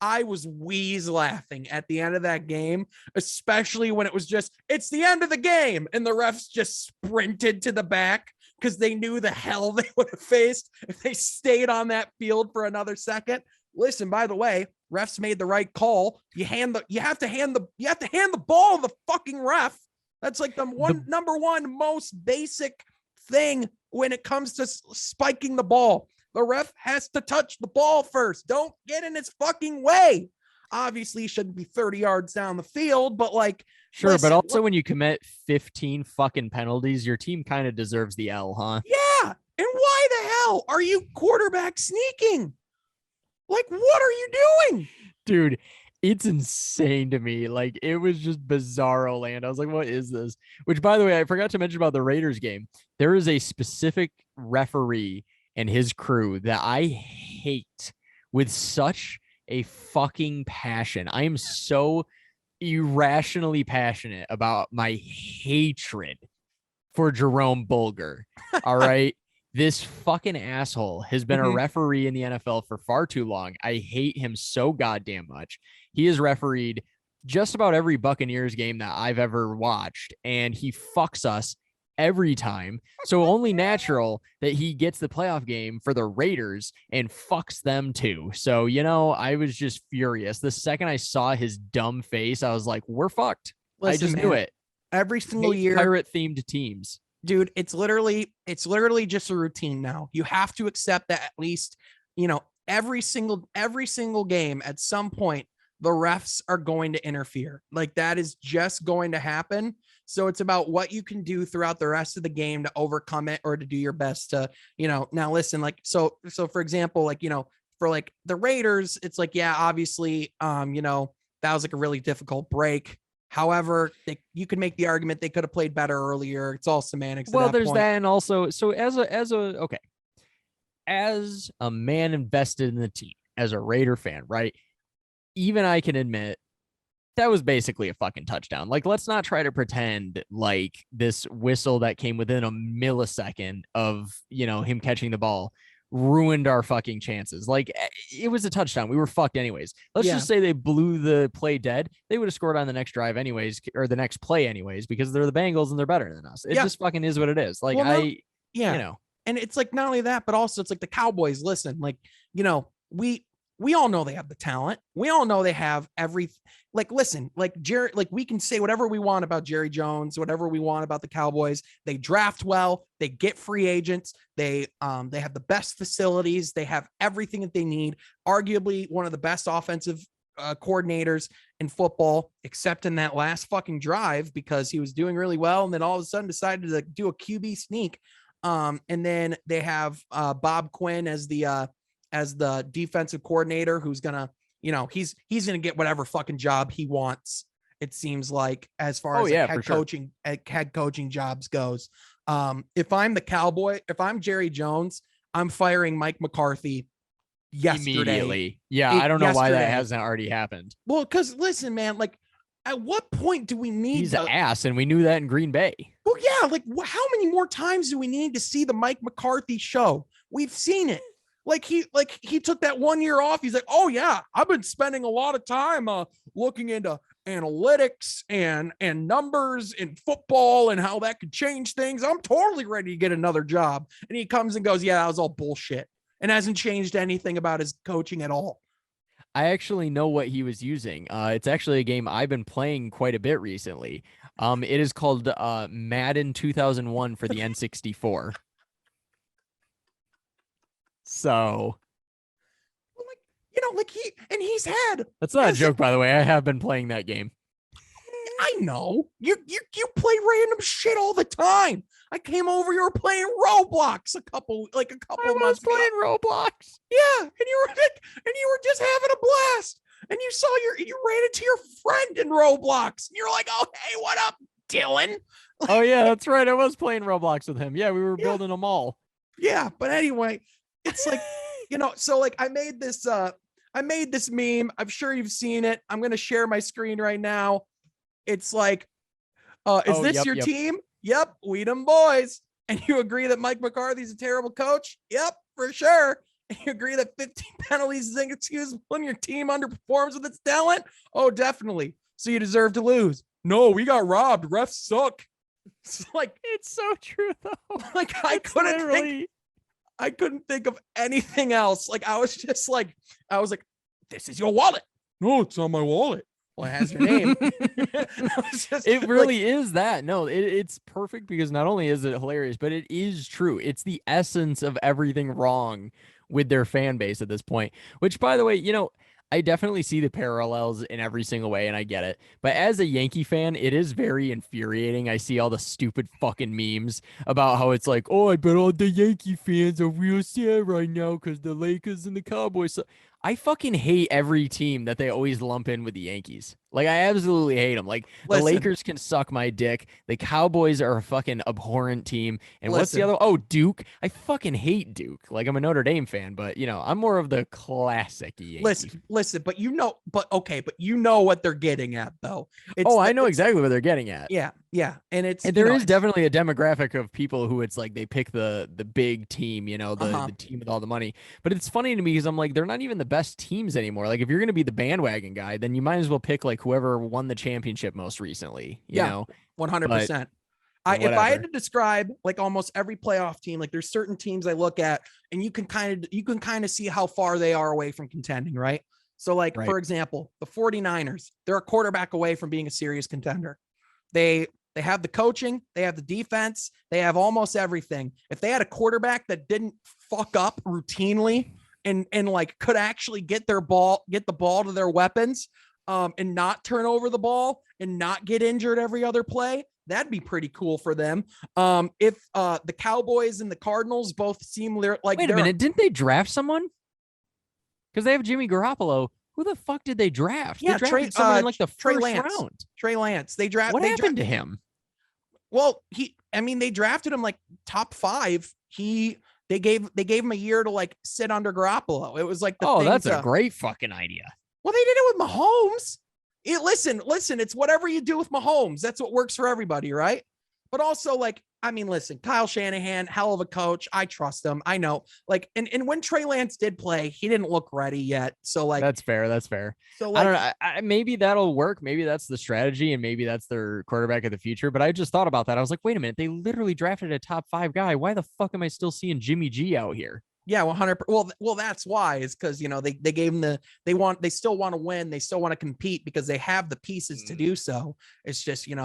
I was wheeze laughing at the end of that game, especially when it was it's the end of the game, and the refs just sprinted to the back because they knew the hell they would have faced if they stayed on that field for another second. Listen, by the way, refs made the right call. You have to hand the ball to the fucking ref. That's the number one most basic thing when it comes to spiking the ball. The ref has to touch the ball first. Don't get in his fucking way. Obviously, he shouldn't be 30 yards down the field, but sure. Listen, but also when you commit 15 fucking penalties, your team kind of deserves the L, huh? Yeah. And why the hell are you quarterback sneaking? What are you doing? Dude, it's insane to me. It was just bizarro land. I was like, what is this? Which, by the way, I forgot to mention about the Raiders game. There is a specific referee and his crew that I hate with such a fucking passion. I am so irrationally passionate about my hatred for Jerome Bulger. All right. This fucking asshole has been a referee in the NFL for far too long. I hate him so goddamn much. He has refereed just about every Buccaneers game that I've ever watched, and he fucks us every time. So only natural that he gets the playoff game for the Raiders and fucks them too. So, I was just furious. The second I saw his dumb face, I was like, we're fucked. Listen, I just knew it. Every single year, pirate themed teams. Dude, it's literally just a routine now. You have to accept that at least, every single game at some point, the refs are going to interfere. Like that is just going to happen. So it's about what you can do throughout the rest of the game to overcome it or to do your best to, now listen, like, so for example, like, for like the Raiders, it's like, yeah, obviously, that was like a really difficult break. However, you could make the argument they could have played better earlier. It's all semantics. Well, there's point. That, and also, so as a man invested in the team, as a Raider fan, right? Even I can admit that was basically a fucking touchdown. Like, let's not try to pretend like this whistle that came within a millisecond of him catching the ball ruined our fucking chances. Like, it was a touchdown. We were fucked anyways. Let's just say they blew the play dead. They would have scored on the next drive anyways, or the next play anyways, because they're the Bengals and they're better than us. It just fucking is what it is. Like, and it's like not only that, but also it's like the Cowboys. Listen, like, we all know they have the talent. We all know they have listen, like Jerry, like we can say whatever we want about Jerry Jones, whatever we want about the Cowboys. They draft well, they get free agents. They have the best facilities. They have everything that they need. Arguably one of the best offensive coordinators in football, except in that last fucking drive because he was doing really well. And then all of a sudden decided to do a QB sneak. And then they have Bob Quinn as the defensive coordinator, who's gonna, he's gonna get whatever fucking job he wants. It seems like, as far as head coaching jobs goes. If I'm Jerry Jones, I'm firing Mike McCarthy yesterday. Immediately. Yeah, I don't know why that hasn't already happened. Well, because listen, man, like, at what point do we need? He's an ass, and we knew that in Green Bay. Well, yeah, like how many more times do we need to see the Mike McCarthy show? We've seen it. Like he took that 1 year off. He's like, oh yeah, I've been spending a lot of time looking into analytics and numbers in football and how that could change things. I'm totally ready to get another job. And he comes and goes, yeah, that was all bullshit, and hasn't changed anything about his coaching at all. I actually know what he was using. It's actually a game I've been playing quite a bit recently. It is called Madden 2001 for the N64. So, he's had. That's not a joke, by the way. I have been playing that game. I know you play random shit all the time. I came over, you were playing Roblox a couple months ago. Playing Roblox. Yeah, and you were just having a blast. And you ran into your friend in Roblox. And you're like, oh hey, what up, Dylan? Oh yeah, that's right. I was playing Roblox with him. Yeah, we were building a mall. Yeah, but anyway. It's like, so like I made this meme. I'm sure you've seen it. I'm going to share my screen right now. It's like, is this your team? Yep. We them boys. And you agree that Mike McCarthy's a terrible coach? Yep, for sure. And you agree that 15 penalties is inexcusable when your team underperforms with its talent? Oh, definitely. So you deserve to lose. No, we got robbed. Refs suck. It's like, it's so true though. Like I couldn't think of anything else. Like I was like, this is your wallet. No, it's not my wallet. Well, it has your name. It really is that. No, it's perfect because not only is it hilarious, but it is true. It's the essence of everything wrong with their fan base at this point, which, by the way, I definitely see the parallels in every single way, and I get it. But as a Yankee fan, it is very infuriating. I see all the stupid fucking memes about how it's like, oh, I bet all the Yankee fans are real sad right now because the Lakers and the Cowboys. I fucking hate every team that they always lump in with the Yankees. Like, I absolutely hate them. Like, the Listen, Lakers can suck my dick. The Cowboys are a fucking abhorrent team. And what's the listen, other? Oh, Duke. I fucking hate Duke. Like, I'm a Notre Dame fan, but I'm more of the classic Yankee. listen, but okay, but you know what they're getting at though. Oh, I know exactly what they're getting at. Yeah, yeah, and it's And there is definitely a demographic of people who it's like they pick the big team, the team with all the money. But it's funny to me because I'm like, they're not even the best teams anymore. Like, if you're gonna be the bandwagon guy, then you might as well pick like whoever won the championship most recently, yeah, know. 100%. If I had Whatever. to describe like almost every playoff team, like there's certain teams I look at and you can kind of see how far they are away from contending, right? So like Right. for example, the 49ers, they're a quarterback away from being a serious contender. They have the coaching, they have the defense, they have almost everything. If they had a quarterback that didn't fuck up routinely and like could actually get the ball to their weapons, and not turn over the ball and not get injured every other play, that'd be pretty cool for them. If the Cowboys and the Cardinals both seem like Wait a minute, didn't they draft someone? Because they have Jimmy Garoppolo. Who the fuck did they draft? Yeah, They drafted someone in like the Trey first Lance. round. Trey Lance. What happened to him? Well, they drafted him like top 5. They gave him a year to like sit under Garoppolo. It was like that's a great fucking idea. Well, they did it with Mahomes. Listen, it's whatever you do with Mahomes. That's what works for everybody, right? But also, like, I mean, listen, Kyle Shanahan, hell of a coach. I trust him. I know. Like, and when Trey Lance did play, he didn't look ready yet. So, like, that's fair. That's fair. So, like, I don't know. Maybe that'll work. Maybe that's the strategy, and maybe that's their quarterback of the future. But I just thought about that. I was like, wait a minute. They literally drafted a top 5 guy. Why the fuck am I still seeing Jimmy G out here? Yeah, 100%. Well, that's why is because they gave them they still want to win, they still want to compete because they have the pieces to do so. It's just you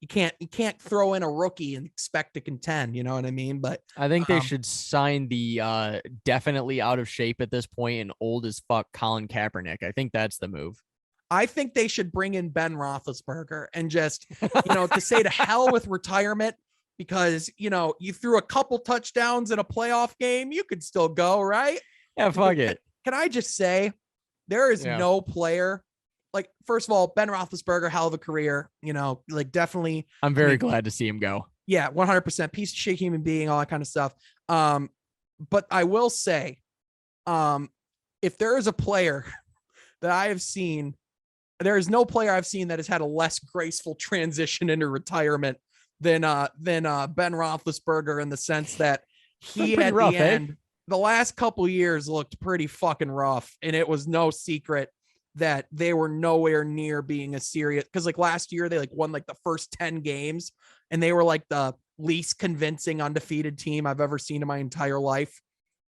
can't throw in a rookie and expect to contend. You know what I mean? But I think they should sign the definitely out of shape at this point and old as fuck Colin Kaepernick. I think that's the move. I think they should bring in Ben Roethlisberger and just to say to hell with retirement. Because, you threw a couple touchdowns in a playoff game, you could still go, right? Yeah, fuck it. Can I just say, there is no player. Like, first of all, Ben Roethlisberger, hell of a career, like definitely. I'm very glad to see him go. Yeah, 100%. Piece of shit human being, all that kind of stuff. But I will say, if there is a player that I have seen, there is no player I've seen that has had a less graceful transition into retirement than Ben Roethlisberger, in the sense that he at rough, the end, the last couple years looked pretty fucking rough, and it was no secret that they were nowhere near being a serious. Because like last year they like won like the first 10 games, and they were like the least convincing undefeated team I've ever seen in my entire life.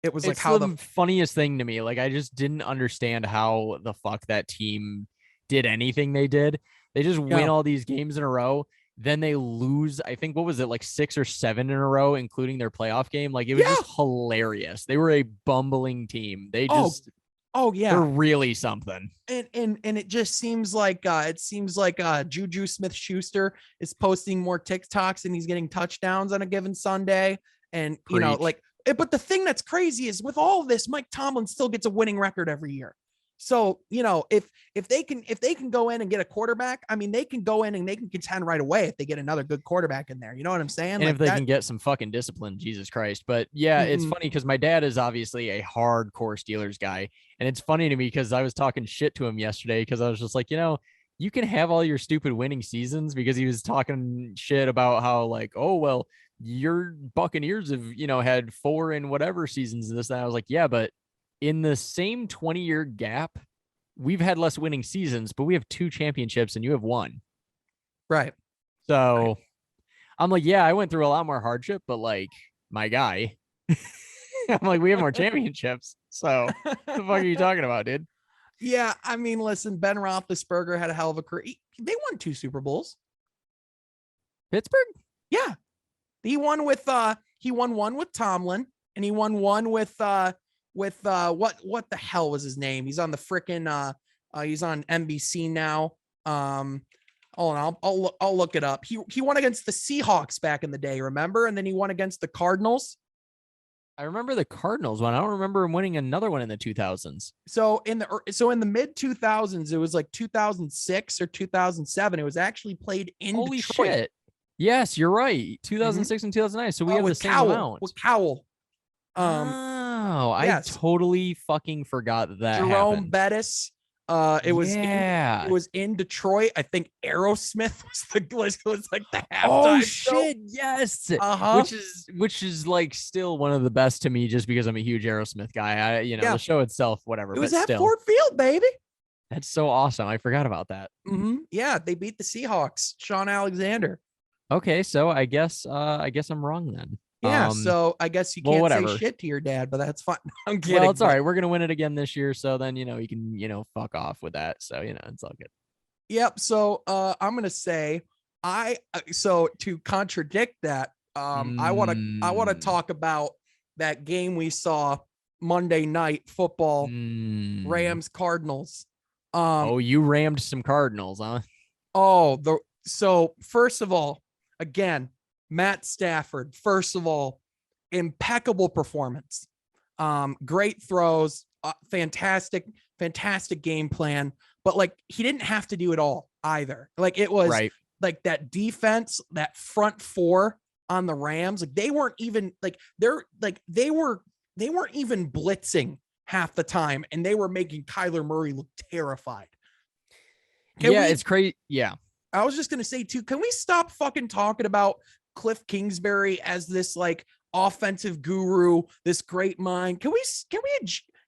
It was like how the funniest thing to me. Like, I just didn't understand how the fuck that team did anything they did. They just win all these games in a row. Then they lose, I think, what was it, like 6 or 7 in a row, including their playoff game? Like, it was just hilarious. They were a bumbling team. They just, they're really something. And it just seems like Juju Smith-Schuster is posting more TikToks and he's getting touchdowns on a given Sunday. And but the thing that's crazy is with all of this, Mike Tomlin still gets a winning record every year. So, if they can go in and get a quarterback, I mean, they can go in and they can contend right away if they get another good quarterback in there. You know what I'm saying? And if they can get some fucking discipline, Jesus Christ. But yeah, it's funny because my dad is obviously a hardcore Steelers guy. And it's funny to me because I was talking shit to him yesterday because I was just like, you can have all your stupid winning seasons, because he was talking shit about how like, oh, well, your Buccaneers have, had 4 in whatever seasons and this and that. I was like, yeah, but in the same 20-year gap, we've had less winning seasons, but we have 2 championships and you have 1. Right. So I'm like, yeah, I went through a lot more hardship, but like my guy, I'm like, we have more championships. So what the fuck are you talking about, dude? Yeah. I mean, listen, Ben Roethlisberger had a hell of a career. They won 2 Super Bowls. Pittsburgh? Yeah. He won one with Tomlin, and he won one with what the hell was his name? He's on the frickin' he's on NBC now. I'll look it up. He won against the Seahawks back in the day, remember? And then he won against the Cardinals. I remember the Cardinals one. I don't remember him winning another one in the 2000s. So in the mid 2000s, it was like 2006 or 2007. It was actually played in Holy Detroit. shit. Yes, you're right. Mhm. 2006 and 2009. So we have the With same Cowell. amount. With Cowell. Oh, I Yes. totally fucking forgot that Jerome happened. Bettis. It Yeah. was in Detroit. I think Aerosmith was like the Oh halftime show. shit, yes. Uh-huh. Which is like still one of the best to me just because I'm a huge Aerosmith guy. Yeah. The show itself, whatever, It was but at still. Ford Field, baby. That's so awesome. I forgot about that. Yeah, they beat the Seahawks. Sean Alexander. Okay, so I guess I'm wrong then. Yeah, so I guess you well, can't whatever. say shit to your dad, but that's fine. I'm kidding. Well, it's all right. We're gonna win it again this year, so then you can fuck off with that. So it's all good. Yep. So I'm gonna say so to contradict that, I wanna talk about that game we saw Monday Night Football, Rams Cardinals. Oh, you rammed some Cardinals, huh? So first of all, again, Matt Stafford, first of all, impeccable performance. Great throws, fantastic game plan, but like he didn't have to do it all either. Like it was right. Like that defense, that front four on the Rams, like they weren't even like they weren't even blitzing half the time, and they were making Kyler Murray look terrified. It's crazy. Yeah. I was just gonna say too, can we stop fucking talking about Cliff Kingsbury as this like offensive guru, this great mind? Can we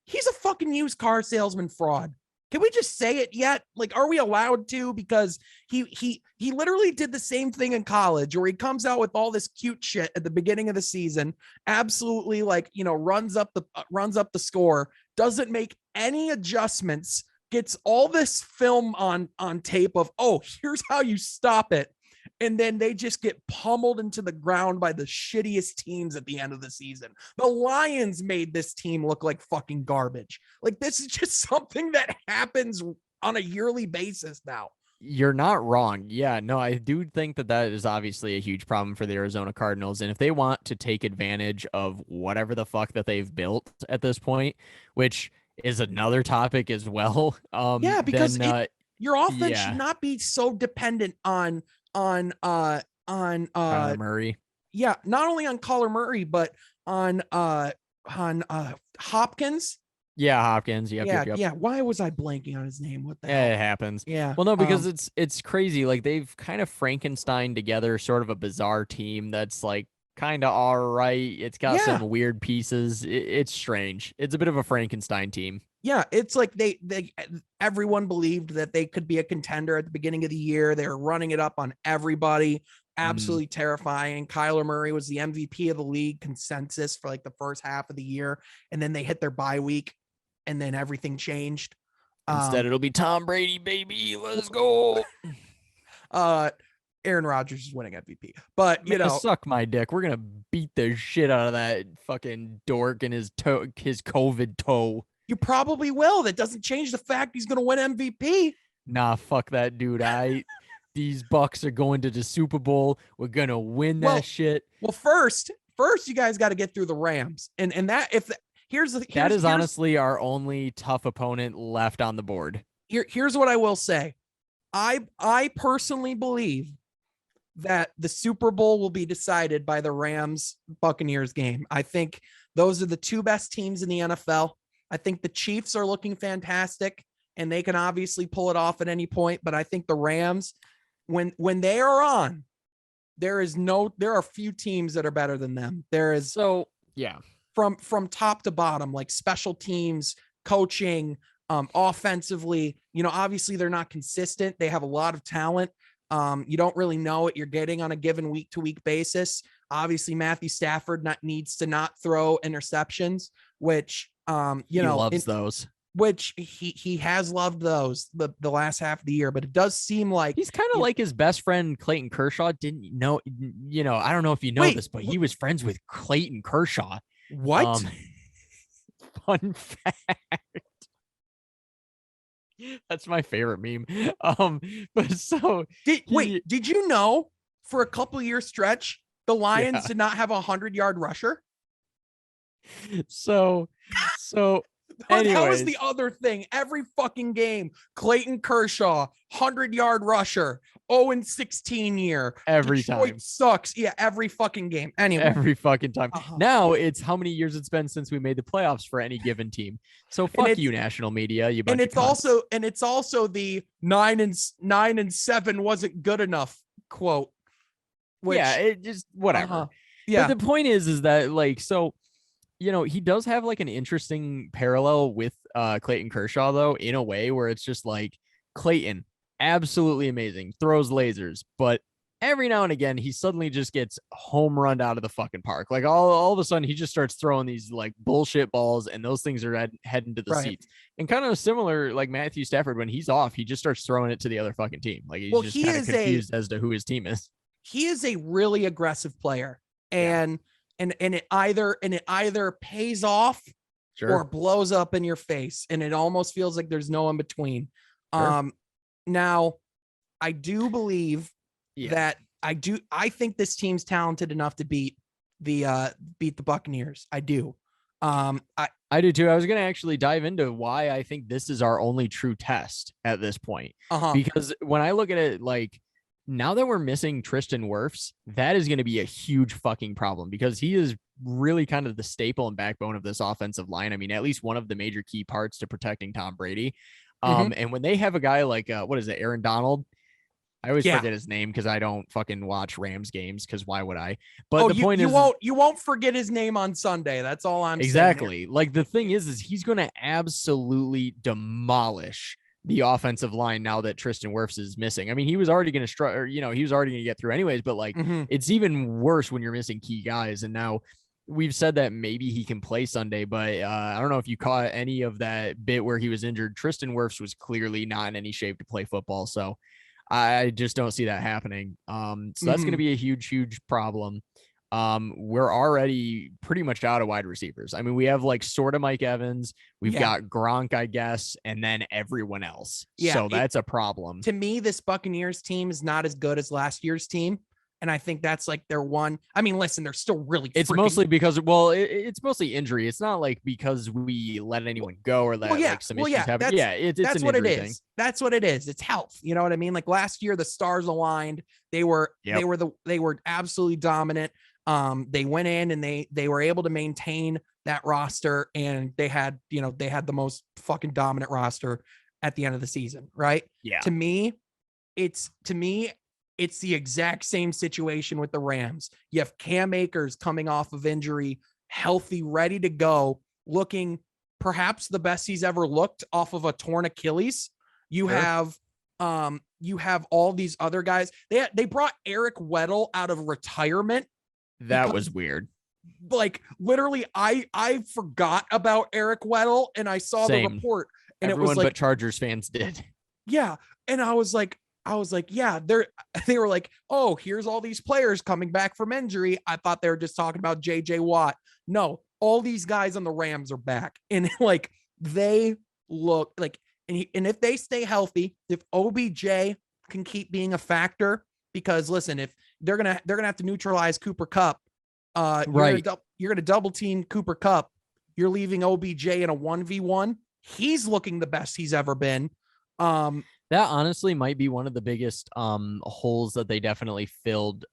he's a fucking used car salesman fraud. Can we just say it yet? Like, are we allowed to? Because he literally did the same thing in college, where he comes out with all this cute shit at the beginning of the season, absolutely like, runs up the score, doesn't make any adjustments, gets all this film on tape of, oh, here's how you stop it. And then they just get pummeled into the ground by the shittiest teams at the end of the season. The Lions made this team look like fucking garbage. Like, this is just something that happens on a yearly basis now. You're not wrong. Yeah, no, I do think that is obviously a huge problem for the Arizona Cardinals. And if they want to take advantage of whatever the fuck that they've built at this point, which is another topic as well. Because your offense should not be so dependent on Kyler Murray. Yeah, not only on Kyler Murray, but on Hopkins. Yeah, Hopkins. Yep. Yeah. Why was I blanking on his name? What the hell? It happens. Yeah. Well, no, because it's crazy. Like they've kind of Frankenstein together sort of a bizarre team that's like kind of all right. It's got some weird pieces. It's strange. It's a bit of a Frankenstein team. Yeah, it's like everyone believed that they could be a contender at the beginning of the year. They were running it up on everybody. Absolutely terrifying. Kyler Murray was the MVP of the league consensus for like the first half of the year. And then they hit their bye week and then everything changed. Instead, it'll be Tom Brady, baby. Let's go. Aaron Rodgers is winning MVP, but suck my dick. We're gonna beat the shit out of that fucking dork and his COVID toe. You probably will. That doesn't change the fact he's gonna win MVP. Nah, fuck that dude. These Bucks are going to the Super Bowl. We're gonna win that shit. Well, first you guys got to get through the Rams, and that that is honestly our only tough opponent left on the board. Here's what I will say. I personally believe that the Super Bowl will be decided by the Rams Buccaneers game. I think those are the two best teams in the NFL. I think the Chiefs are looking fantastic and they can obviously pull it off at any point. But I think the Rams, when they are on, there are few teams that are better than them. There is from top to bottom, like special teams, coaching, offensively, obviously they're not consistent. They have a lot of talent. You don't really know what you're getting on a given week to week basis. Obviously Matthew Stafford needs to not throw interceptions, which, he loves those, which he has loved those the last half of the year, but it does seem like he's kind of like his best friend, Clayton Kershaw. Didn't know, I don't know if you know this, but he was friends with Clayton Kershaw. What? Fun fact. That's my favorite meme. But so did you know for a couple year stretch, the Lions did not have a 100-yard rusher? So, so That was the anyways, other thing. Every fucking game, Clayton Kershaw, 100-yard rusher, 0-16 year. every Detroit time. sucks. Yeah, every fucking game. Anyway. Every fucking time. Uh-huh. Now it's how many years it's been since we made the playoffs for any given team. So And fuck it's you, national media, you and bunch of it's cunts. also the 9-7 wasn't good enough quote, Yeah, which it just whatever. But yeah, the point is that like so he does have like an interesting parallel with Clayton Kershaw though, in a way where it's just like Clayton, absolutely amazing, throws lasers, but every now and again he suddenly just gets home run out of the fucking park. Like all of a sudden he just starts throwing these like bullshit balls and those things are heading to the right. seats. And kind of similar like Matthew Stafford, when he's off, he just starts throwing it to the other fucking team. Like he's Well, just kind of confused as to who his team is. he is a really aggressive player, Yeah, and it either pays off or sure. blows up in your face, and it almost feels like there's no in between. Sure. Now I do believe Yeah. that I think this team's talented enough to beat the Buccaneers. I do. I do too. I was going to actually dive into why I think this is our only true test at this point. Uh-huh. Because when I look at it, like now that we're missing Tristan Wirfs, that is going to be a huge fucking problem because he is really kind of the staple and backbone of this offensive line. I mean, at least one of the major key parts to protecting Tom Brady. Mhm. And when they have a guy like, what is it, Aaron Donald? I always Yeah. forget his name because I don't fucking watch Rams games because why would I? But Oh, the point is, you won't forget his name on Sunday. That's all I'm saying. exactly. Like the thing is he's going to absolutely demolish the offensive line now that Tristan Wirfs is missing. I mean, he was already going to struggle, he was already going to get through anyways, but like Mm-hmm. it's even worse when you're missing key guys. And now we've said that maybe he can play Sunday, but I don't know if you caught any of that bit where he was injured. Tristan Wirfs was clearly not in any shape to play football. So I just don't see that happening. So that's going to be a huge, huge problem. We're already pretty much out of wide receivers. I mean, we have like sort of Mike Evans, we've got Gronk, I guess, and then everyone else. Yeah, so that's a problem. To me, this Buccaneers team is not as good as last year's team. And I think that's like their one. I mean, listen, they're still really. It's mostly because, well, it's mostly injury. It's not like because we let anyone go or let like some issues happen. Yeah, it's that's an what it injury is. thing. That's what it is. It's health. You know what I mean? Like last year, the stars aligned. They were absolutely dominant. They went in and they were able to maintain that roster, and they had the most fucking dominant roster at the end of the season, right? Yeah. To me, it's the exact same situation with the Rams. You have Cam Akers coming off of injury, healthy, ready to go, looking perhaps the best he's ever looked off of a torn Achilles. You have all these other guys. They brought Eric Weddle out of retirement. That was weird. Like literally, I forgot about Eric Weddle and I saw the report, and everyone it was like, but Chargers fans did. Yeah, and I was like, yeah, they were like, oh, here's all these players coming back from injury. I thought they were just talking about JJ Watt. No, all these guys on the Rams are back, and like they look like, and if they stay healthy, if OBJ can keep being a factor, because listen, if they're gonna have to neutralize Cooper Kupp, right, you're gonna double team Cooper Kupp. You're leaving OBJ in a 1v1. He's looking the best he's ever been. That honestly might be one of the biggest holes that they definitely filled,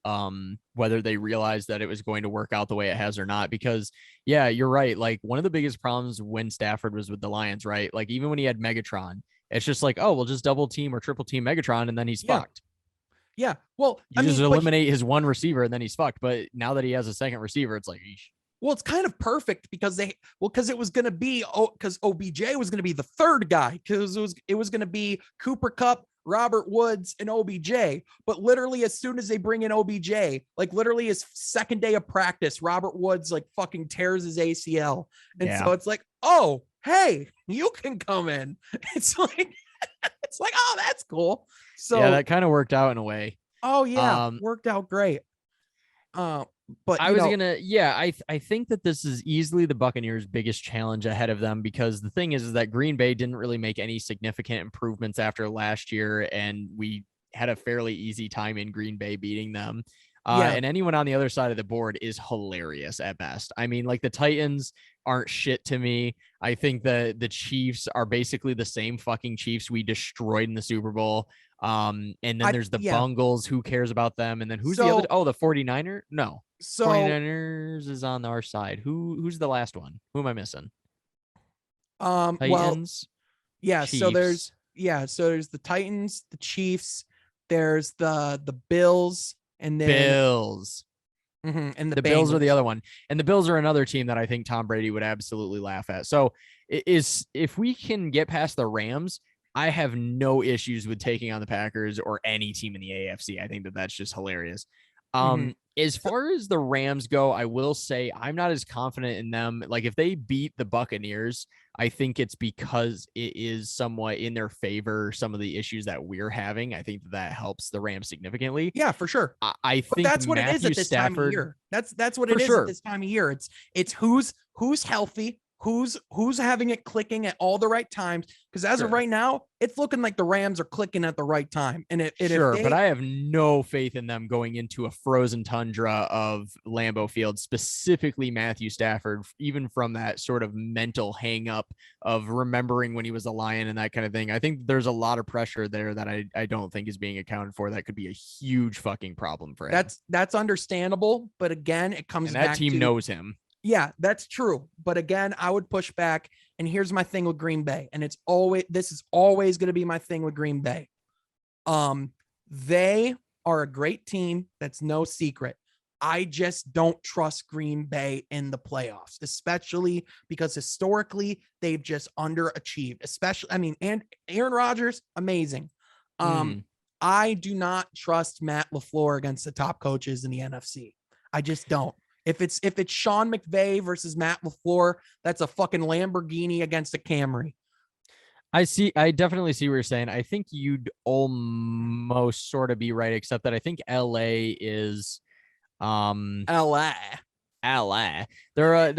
whether they realized that it was going to work out the way it has or not. Because yeah, you're right. Like one of the biggest problems when Stafford was with the Lions, right? Like even when he had Megatron, it's just like, oh, we'll just double team or triple team Megatron and then he's fucked. Yeah. Well, you just eliminate his one receiver and then he's fucked. But now that he has a second receiver, it's like, eesh. Well, it's kind of perfect because because it was going to be, because OBJ was going to be the third guy, because it was going to be Cooper Kupp, Robert Woods, and OBJ. But literally, as soon as they bring in OBJ, like literally his second day of practice, Robert Woods like fucking tears his ACL. And so it's like, oh, hey, you can come in. It's like, oh, that's cool. So yeah, that kind of worked out in a way. Oh yeah, worked out great. But I think that this is easily the Buccaneers' biggest challenge ahead of them, because the thing is that Green Bay didn't really make any significant improvements after last year, and we had a fairly easy time in Green Bay beating them. Yeah. And anyone on the other side of the board is hilarious at best. I mean, like the Titans aren't shit to me. I think the Chiefs are basically the same fucking Chiefs we destroyed in the Super Bowl. And then there's the Yeah. Bungles. Who cares about them? And then who's the So other? Oh, the 49er? No. so 49ers is on our side. Who's the last one? Who am I missing? well, Titans, yeah, so Chiefs. there's the Titans, the Chiefs, there's the Bills, and then Bills. and the The Bills are the Bengals. other one. And the Bills are another team that I think Tom Brady would absolutely laugh at. So if we can get past the Rams, I have no issues with taking on the Packers or any team in the AFC. I think that that's just hilarious. As So, far as the Rams go, I will say I'm not as confident in them. Like if they beat the Buccaneers, I think it's because it is somewhat in their favor. Some of the issues that we're having, I think that helps the Rams significantly. yeah, for sure. I But think that's what it is Matthew at this time of Stafford, year. That's what for it is at sure. this time of year. It's who's healthy, who's having it clicking at all the right times. Because as of Sure. right now, it's looking like the Rams are clicking at the right time. And Sure, but I have no faith in them going into a frozen tundra of Lambeau Field, specifically Matthew Stafford, even from that sort of mental hang up of remembering when he was a Lion and that kind of thing. I think there's a lot of pressure there that I don't think is being accounted for. That could be a huge fucking problem for him. that's understandable. But again, it comes And that back team to knows him. yeah, that's true. But again, I would push back. And here's my thing with Green Bay. And this is always going to be my thing with Green Bay. They are a great team. That's no secret. I just don't trust Green Bay in the playoffs, especially because historically they've just underachieved. Especially, I mean, and Aaron Rodgers, amazing. I do not trust Matt LaFleur against the top coaches in the NFC. I just don't. If it's Sean McVay versus Matt LaFleur, that's a fucking Lamborghini against a Camry. I definitely see what you're saying. I think you'd almost sort of be right, except that I think LA is LA. LA. They're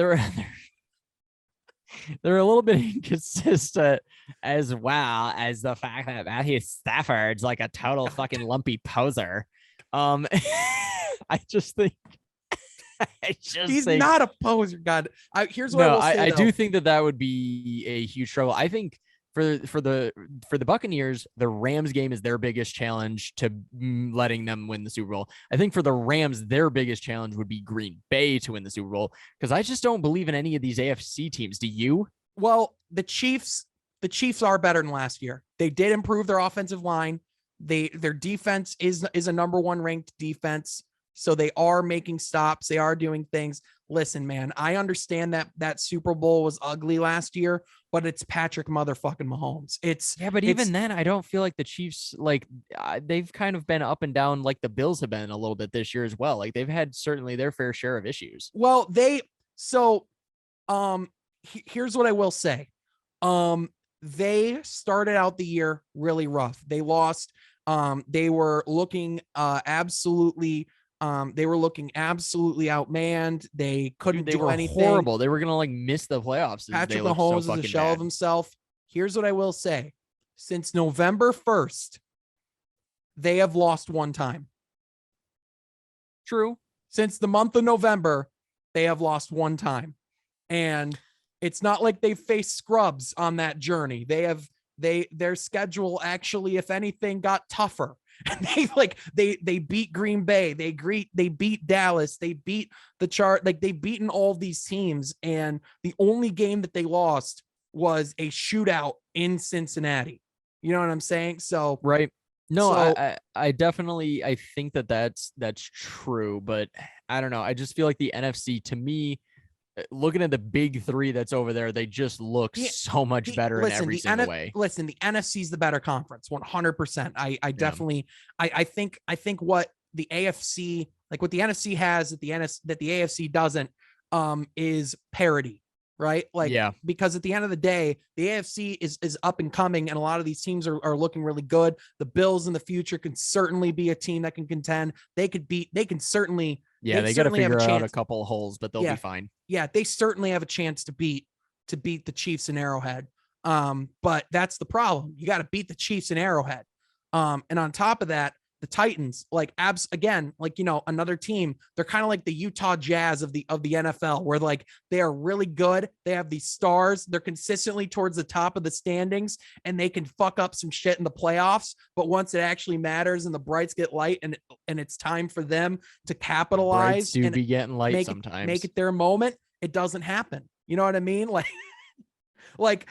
they're a little bit inconsistent as well as the fact that Matthew Stafford's like a total fucking lumpy poser. I just think He's not a poser. God, here's what I will say. I do think that would be a huge trouble. I think for the Buccaneers, the Rams game is their biggest challenge to letting them win the Super Bowl. I think for the Rams, their biggest challenge would be Green Bay to win the Super Bowl, because I just don't believe in any of these AFC teams. Do you? Well, the Chiefs are better than last year. They did improve their offensive line. Their defense is a number one ranked defense. So they are making stops. They are doing things. Listen, man, I understand that Super Bowl was ugly last year, but it's Patrick motherfucking Mahomes. But even then, I don't feel like the Chiefs, like they've kind of been up and down, like the Bills have been a little bit this year as well. Like they've had certainly their fair share of issues. Well, here's what I will say. They started out the year really rough. They lost. They were looking absolutely outmanned. They couldn't do anything. Horrible. They were gonna like miss the playoffs. Patrick Mahomes is a shell of himself. Here's what I will say: since November 1st, they have lost one time. True. Since the month of November, they have lost one time, and it's not like they've faced scrubs on that journey. Their schedule actually, if anything, got tougher. And they beat Green Bay, they beat Dallas, they beat the chart, like they've beaten all of these teams, and the only game that they lost was a shootout in Cincinnati. You know what I'm saying? So right. No, so, I definitely I think that's true, but I don't know. I just feel like the NFC, to me, looking at the big three that's over there, they just look so much better in every single way. Listen, the NFC is the better conference, 100%. I definitely, I think what the AFC, like what the NFC has that the AFC doesn't, is parity, right? Like, because at the end of the day, the AFC is up and coming, and a lot of these teams are looking really good. The Bills in the future can certainly be a team that can contend. They can certainly. Yeah, they got to figure out a couple of holes, but they'll be fine. Yeah, they certainly have a chance to beat the Chiefs in Arrowhead. But that's the problem. You got to beat the Chiefs in Arrowhead. And on top of that, the Titans, like again, like, another team, they're kind of like the Utah Jazz of the NFL, where like they are really good. They have these stars. They're consistently towards the top of the standings, and they can fuck up some shit in the playoffs. But once it actually matters and the brights get light, and it's time for them to capitalize do and be getting light sometimes. make it their moment, it doesn't happen. You know what I mean? Like,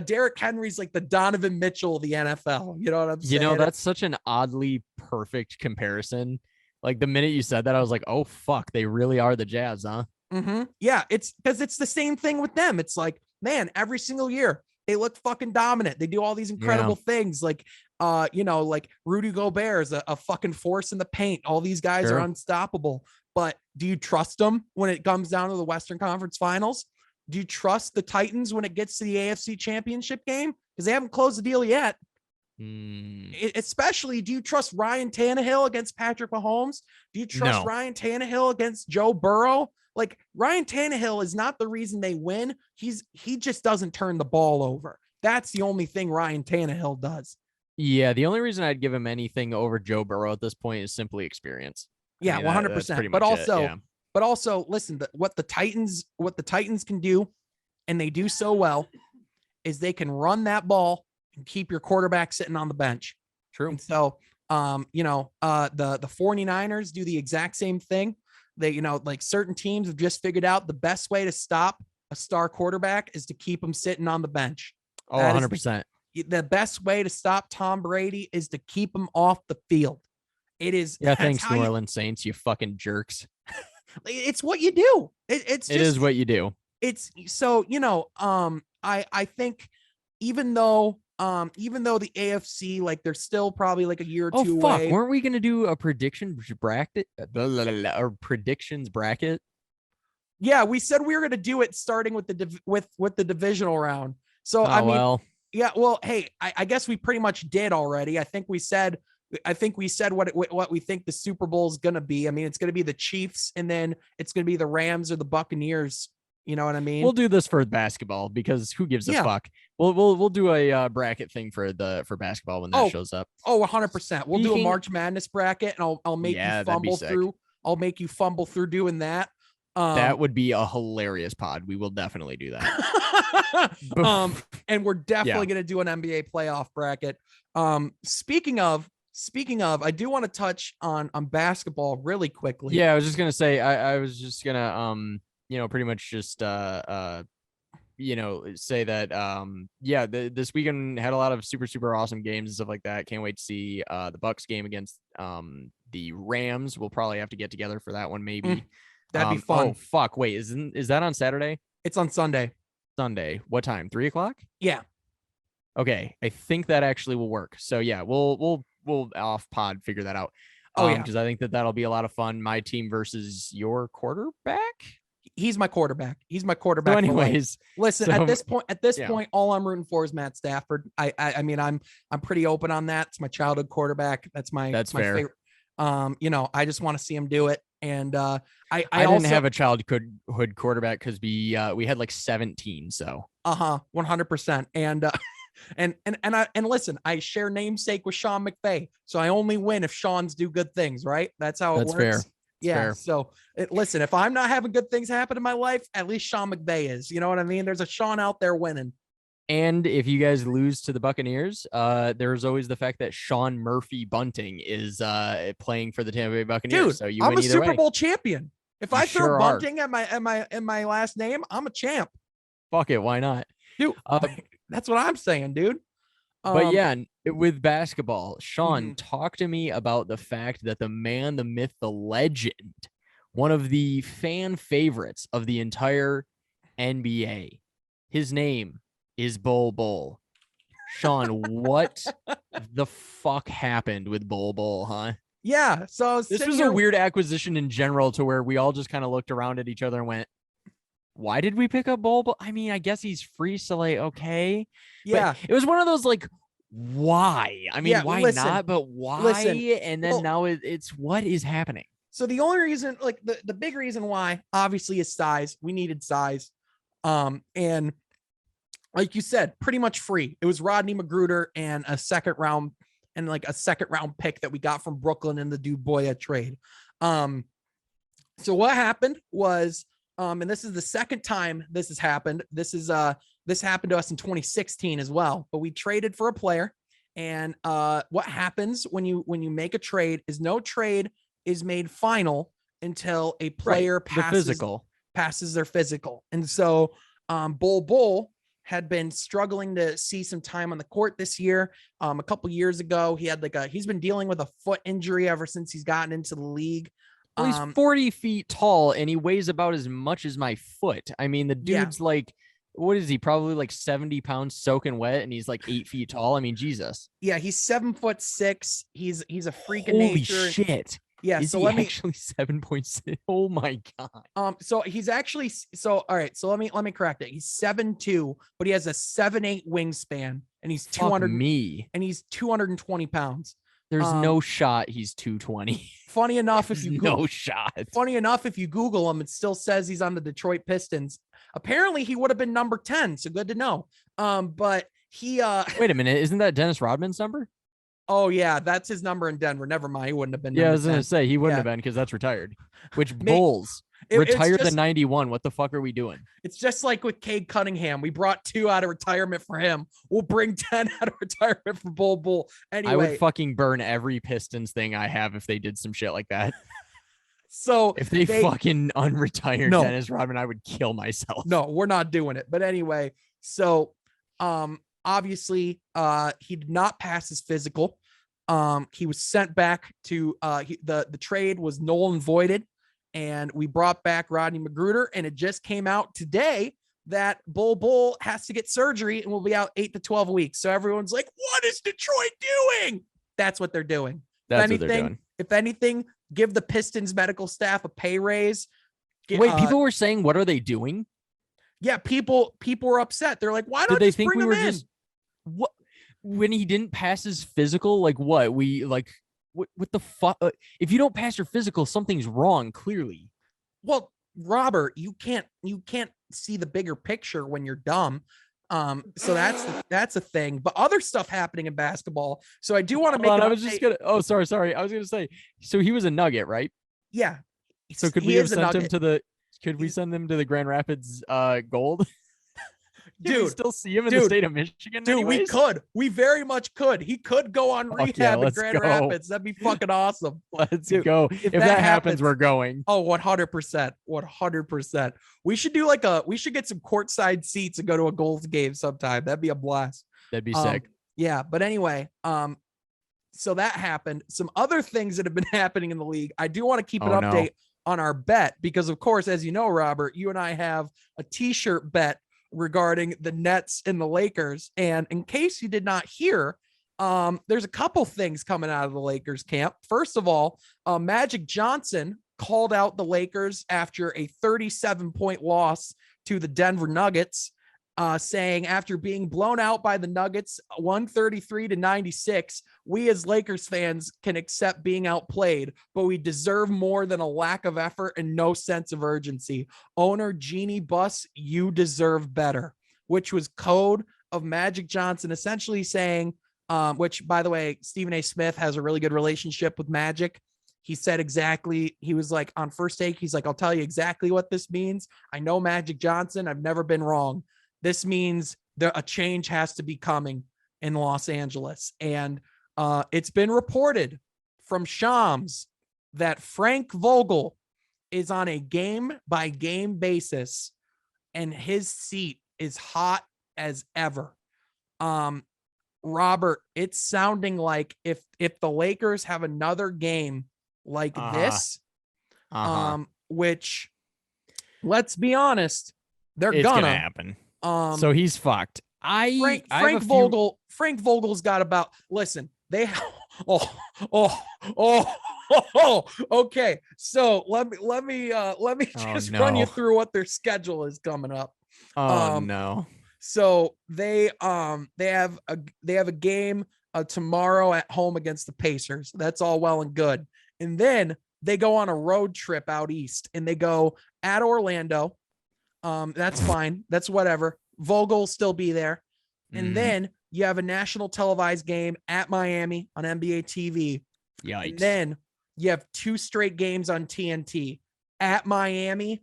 Derrick Henry's like the Donovan Mitchell of the NFL. You know what I'm saying? That's such an oddly perfect comparison. Like the minute you said that, I was like, oh fuck, they really are the Jazz, huh? Mm-hmm. Yeah, it's because it's the same thing with them. It's like, man, every single year they look fucking dominant. They do all these incredible things. Like, like Rudy Gobert is a fucking force in the paint. All these guys are unstoppable. But do you trust them when it comes down to the Western Conference Finals? Do you trust the Titans when it gets to the AFC Championship game? Because they haven't closed the deal yet. Especially, do you trust Ryan Tannehill against Patrick Mahomes? Do you trust Ryan Tannehill against Joe Burrow? Like, Ryan Tannehill is not the reason they win. He just doesn't turn the ball over. That's the only thing Ryan Tannehill does. Yeah, the only reason I'd give him anything over Joe Burrow at this point is simply experience. Yeah, 100%. But also, listen, what the Titans can do, and they do so well, is they can run that ball and keep your quarterback sitting on the bench. True. And so, the 49ers do the exact same thing. They, like certain teams have just figured out the best way to stop a star quarterback is to keep him sitting on the bench. Oh, 100%. The best way to stop Tom Brady is to keep him off the field. It is. Yeah, thanks, New Orleans Saints, you fucking jerks. It's what you do. It is what you do. It's so, I think even though the AFC, like, they're still probably like a year or two away. Weren't we going to do a predictions bracket? Yeah, we said we were going to do it starting with the divisional round. So, yeah, well, hey, I guess we pretty much did already. I think we said what we think the Super Bowl is going to be. I mean, it's going to be the Chiefs, and then it's going to be the Rams or the Buccaneers. You know what I mean? We'll do this for basketball because who gives a fuck? We'll do a bracket thing for basketball when that shows up. Oh, 100%. We'll do a March Madness bracket, and I'll make you fumble through. I'll make you fumble through doing that. That would be a hilarious pod. We will definitely do that. And we're definitely going to do an NBA playoff bracket. Speaking of, I do want to touch on basketball really quickly. Yeah, I was just gonna say, I was just gonna pretty much just say that this weekend had a lot of super awesome games and stuff like that. Can't wait to see the Bucks game against the Rams. We'll probably have to get together for that one, maybe. That'd be fun. Oh fuck! Wait, is that on Saturday? It's on Sunday. Sunday. What time? 3:00? Yeah. Okay, I think that actually will work. So yeah, we'll off pod figure that out. Because I think that'll be a lot of fun. My team versus your quarterback. He's my quarterback. So anyways, listen, at this point, all I'm rooting for is Matt Stafford. I mean, I'm pretty open on that. It's my childhood quarterback. That's my fair. Favorite. I just want to see him do it. And I didn't have a childhood quarterback because we had like 17. So 100%. And listen, I share namesake with Sean McVay, so I only win if Sean's do good things, right? That's how it works. Fair. Yeah. Fair. So listen, if I'm not having good things happen in my life, at least Sean McVay is. You know what I mean? There's a Sean out there winning. And if you guys lose to the Buccaneers, there's always the fact that Sean Murphy Bunting is playing for the Tampa Bay Buccaneers. Dude, I'm a Super Bowl champion. If I throw Bunting at my last name, I'm a champ. Fuck it, why not? Dude, that's what I'm saying, dude. But yeah, with basketball, Sean, talk to me about the fact that the man, the myth, the legend, one of the fan favorites of the entire NBA, his name is Bol Bol. Sean, what the fuck happened with Bol Bol, huh? Yeah, so this was a weird acquisition in general, to where we all just kind of looked around at each other and went, why did we pick up Bol Bol? I mean, I guess he's free, so like, okay. Yeah. But it was one of those like, why? I mean, why not? But why? And then now it's what is happening? So the only reason, like the big reason why, obviously, is size. We needed size. And like you said, pretty much free. It was Rodney Magruder and a second round and like a second round pick that we got from Brooklyn in the Dubois trade. So what happened was, and this is the second time this has happened. This happened to us in 2016 as well, but we traded for a player. And what happens when you make a trade is no trade is made final until a player passes their physical. And so Bull had been struggling to see some time on the court this year. A couple years ago, he had he's been dealing with a foot injury ever since he's gotten into the league. Well, he's 40 feet tall and he weighs about as much as my foot. I mean, the dude's what is he? Probably like 70 pounds soaking wet, and he's like 8 feet tall. I mean, Jesus. Yeah, he's 7'6". He's a freak of nature. Holy shit. Yeah. Is he actually 7.6? Oh my God. So he's actually all right. So let me correct it. He's 7'2", but he has a 7'8" wingspan, and he's 200 and he's 220 pounds. There's no shot he's 220. Funny enough, if you no shot. Funny enough, if you Google him, it still says he's on the Detroit Pistons. Apparently, he would have been number 10. So good to know. But he wait a minute, isn't that Dennis Rodman's number? Oh yeah, that's his number in Denver. Never mind, he wouldn't have been. Yeah, I was gonna say he wouldn't have been because that's retired. Which Bulls retired the 91. What the fuck are we doing? It's just like with Cade Cunningham. We brought 2 out of retirement for him. We'll bring 10 out of retirement for Bull. Anyway, I would fucking burn every Pistons thing I have if they did some shit like that. So if they fucking unretired Dennis Rodman, I would kill myself. No, we're not doing it. But anyway, so obviously he did not pass his physical. He was sent back to the trade was null and voided, and we brought back Rodney Magruder, and it just came out today that Bull has to get surgery and will be out 8 to 12 weeks. So everyone's like, what is Detroit doing? That's what they're doing. That's what they're doing. If anything, give the Pistons medical staff a pay raise. Wait, people were saying, what are they doing? Yeah, people were upset. They're like, why don't they just think bring we him were in? just what when he didn't pass his physical? Like what? What the fuck? If you don't pass your physical, something's wrong, clearly. Well, Robert, you can't see the bigger picture when you're dumb. So that's a thing, but other stuff happening in basketball. So I do want to make I was just gonna sorry. I was gonna say, so he was a Nugget, right? Yeah. So could we have sent him to we send them to the Grand Rapids Gold? Dude, we still see him in the state of Michigan? Dude, anyways? we very much could. He could go on rehab in Grand Rapids. That'd be fucking awesome. Let's go. If that happens, we're going. Oh, 100%. 100%. We should get some courtside seats and go to a Gold game sometime. That'd be a blast. That'd be sick. Yeah, but anyway, so that happened. Some other things that have been happening in the league. I do want to keep an update on our bet because, of course, as you know, Robert, you and I have a t-shirt bet regarding the Nets and the Lakers. And in case you did not hear, there's a couple things coming out of the Lakers camp. First of all, Magic Johnson called out the Lakers after a 37-point loss to the Denver Nuggets, saying after being blown out by the Nuggets 133-96, we as Lakers fans can accept being outplayed, but we deserve more than a lack of effort and no sense of urgency. Owner Jeannie Buss, you deserve better, which was code of Magic Johnson essentially saying, which by the way, Stephen A. Smith has a really good relationship with Magic. He said exactly, he was like on First Take, he's like, I'll tell you exactly what this means. I know Magic Johnson. I've never been wrong. This means a change has to be coming in Los Angeles. And it's been reported from Shams that Frank Vogel is on a game-by-game basis, and his seat is hot as ever. Robert, it's sounding like if the Lakers have another game like this, which, let's be honest, it's gonna happen. So he's fucked. Frank Vogel's got about, listen, they okay. So let me just run you through what their schedule is coming up. No. So they have a game tomorrow at home against the Pacers. That's all well and good. And then they go on a road trip out east and they go at Orlando. That's fine. That's whatever. Vogel will still be there. And then you have a national televised game at Miami on NBA TV. Yikes. And then you have 2 straight games on TNT at Miami,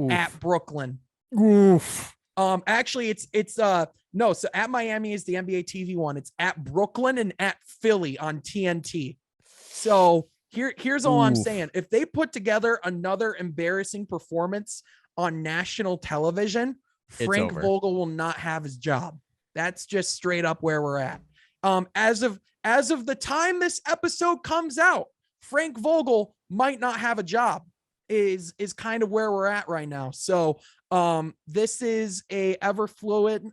at Brooklyn. Oof. Actually, it's no. So at Miami is the NBA TV one. It's at Brooklyn and at Philly on TNT. So here's all I'm saying. If they put together another embarrassing performance on national television, Frank Vogel will not have his job. That's just straight up where we're at. As of the time this episode comes out, Frank Vogel might not have a job. Is kind of where we're at right now. So this is a ever fluid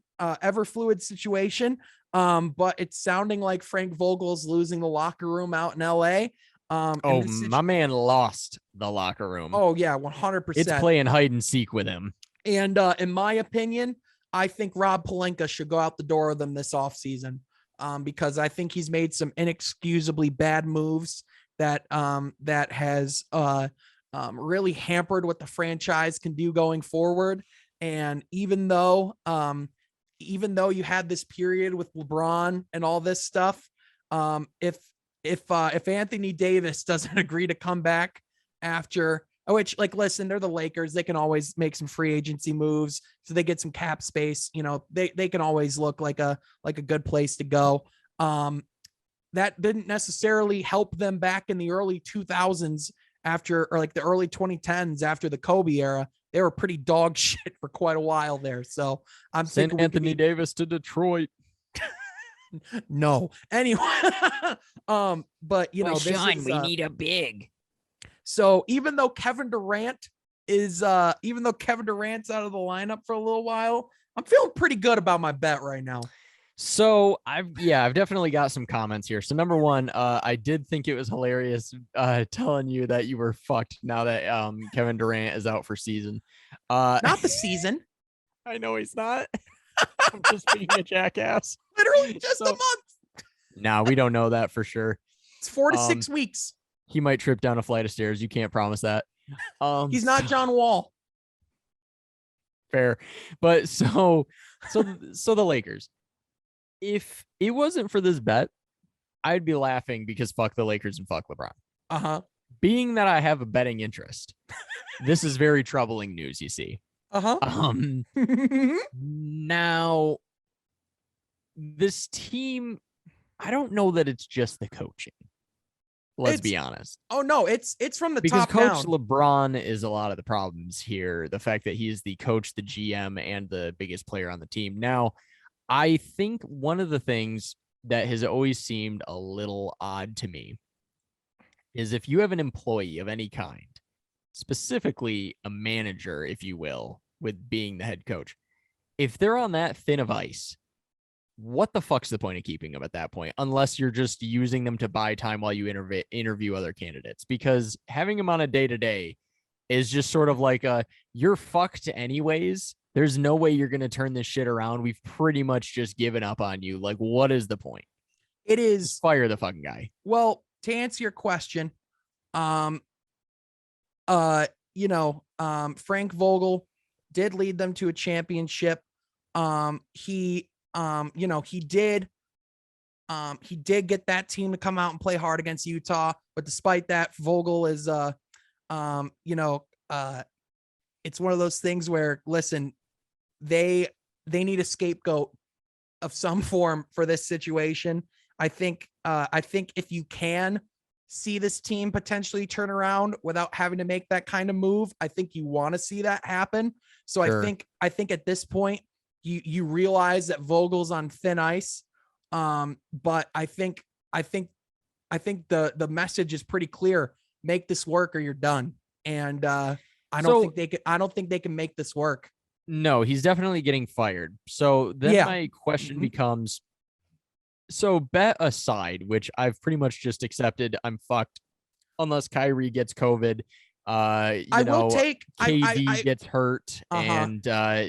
situation. But it's sounding like Frank Vogel's losing the locker room out in LA. My man lost the locker room. Oh yeah, 100%. It's playing hide and seek with him. And in my opinion, I think Rob Pelinka should go out the door with them this offseason. Because I think he's made some inexcusably bad moves that has really hampered what the franchise can do going forward. And even though you had this period with LeBron and all this stuff, if Anthony Davis doesn't agree to come back after, which, like, listen, they're the Lakers, they can always make some free agency moves so they get some cap space. You know, they can always look like a good place to go. That didn't necessarily help them back in the early 2000s or like the early 2010s after the Kobe era. They were pretty dog shit for quite a while there. So I'm send Anthony Davis to Detroit. No. Anyway, but you know, we need a big. So even though Kevin Durant's out of the lineup for a little while, I'm feeling pretty good about my bet right now. So I've definitely got some comments here. So number one, I did think it was hilarious telling you that you were fucked now that Kevin Durant is out for season. Not the season. I know he's not. I'm just being a jackass. Literally just a month. Nah, we don't know that for sure. It's 4 to 6 weeks. He might trip down a flight of stairs. You can't promise that. He's not John Wall. Fair. But so the Lakers. If it wasn't for this bet, I'd be laughing because fuck the Lakers and fuck LeBron. Uh-huh. Being that I have a betting interest, this is very troubling news, you see. Uh-huh. Now, this team, I don't know that it's just the coaching. Let's be honest. Oh, no, it's from the because top down. Coach LeBron is a lot of the problems here. The fact that he is the coach, the GM, and the biggest player on the team. Now, I think one of the things that has always seemed a little odd to me is if you have an employee of any kind, specifically a manager, if you will, with being the head coach, if they're on that thin of ice, what the fuck's the point of keeping them at that point? Unless you're just using them to buy time while you interview other candidates, because having them on a day-to-day is just sort of like you're fucked anyways. There's no way you're going to turn this shit around. We've pretty much just given up on you. Like, what is the point? It is just fire the fucking guy. Well, to answer your question, Frank Vogel did lead them to a championship. He did get that team to come out and play hard against Utah, but despite that, Vogel is, it's one of those things where, listen, they need a scapegoat of some form for this situation. I think if you can see this team potentially turn around without having to make that kind of move, I think you want to see that happen. So sure. I think at this point you realize that Vogel's on thin ice. But I think the message is pretty clear. Make this work or you're done. And I don't think they can make this work. No, he's definitely getting fired. So then my question becomes, so bet aside, which I've pretty much just accepted, I'm fucked unless Kyrie gets COVID. KD gets hurt and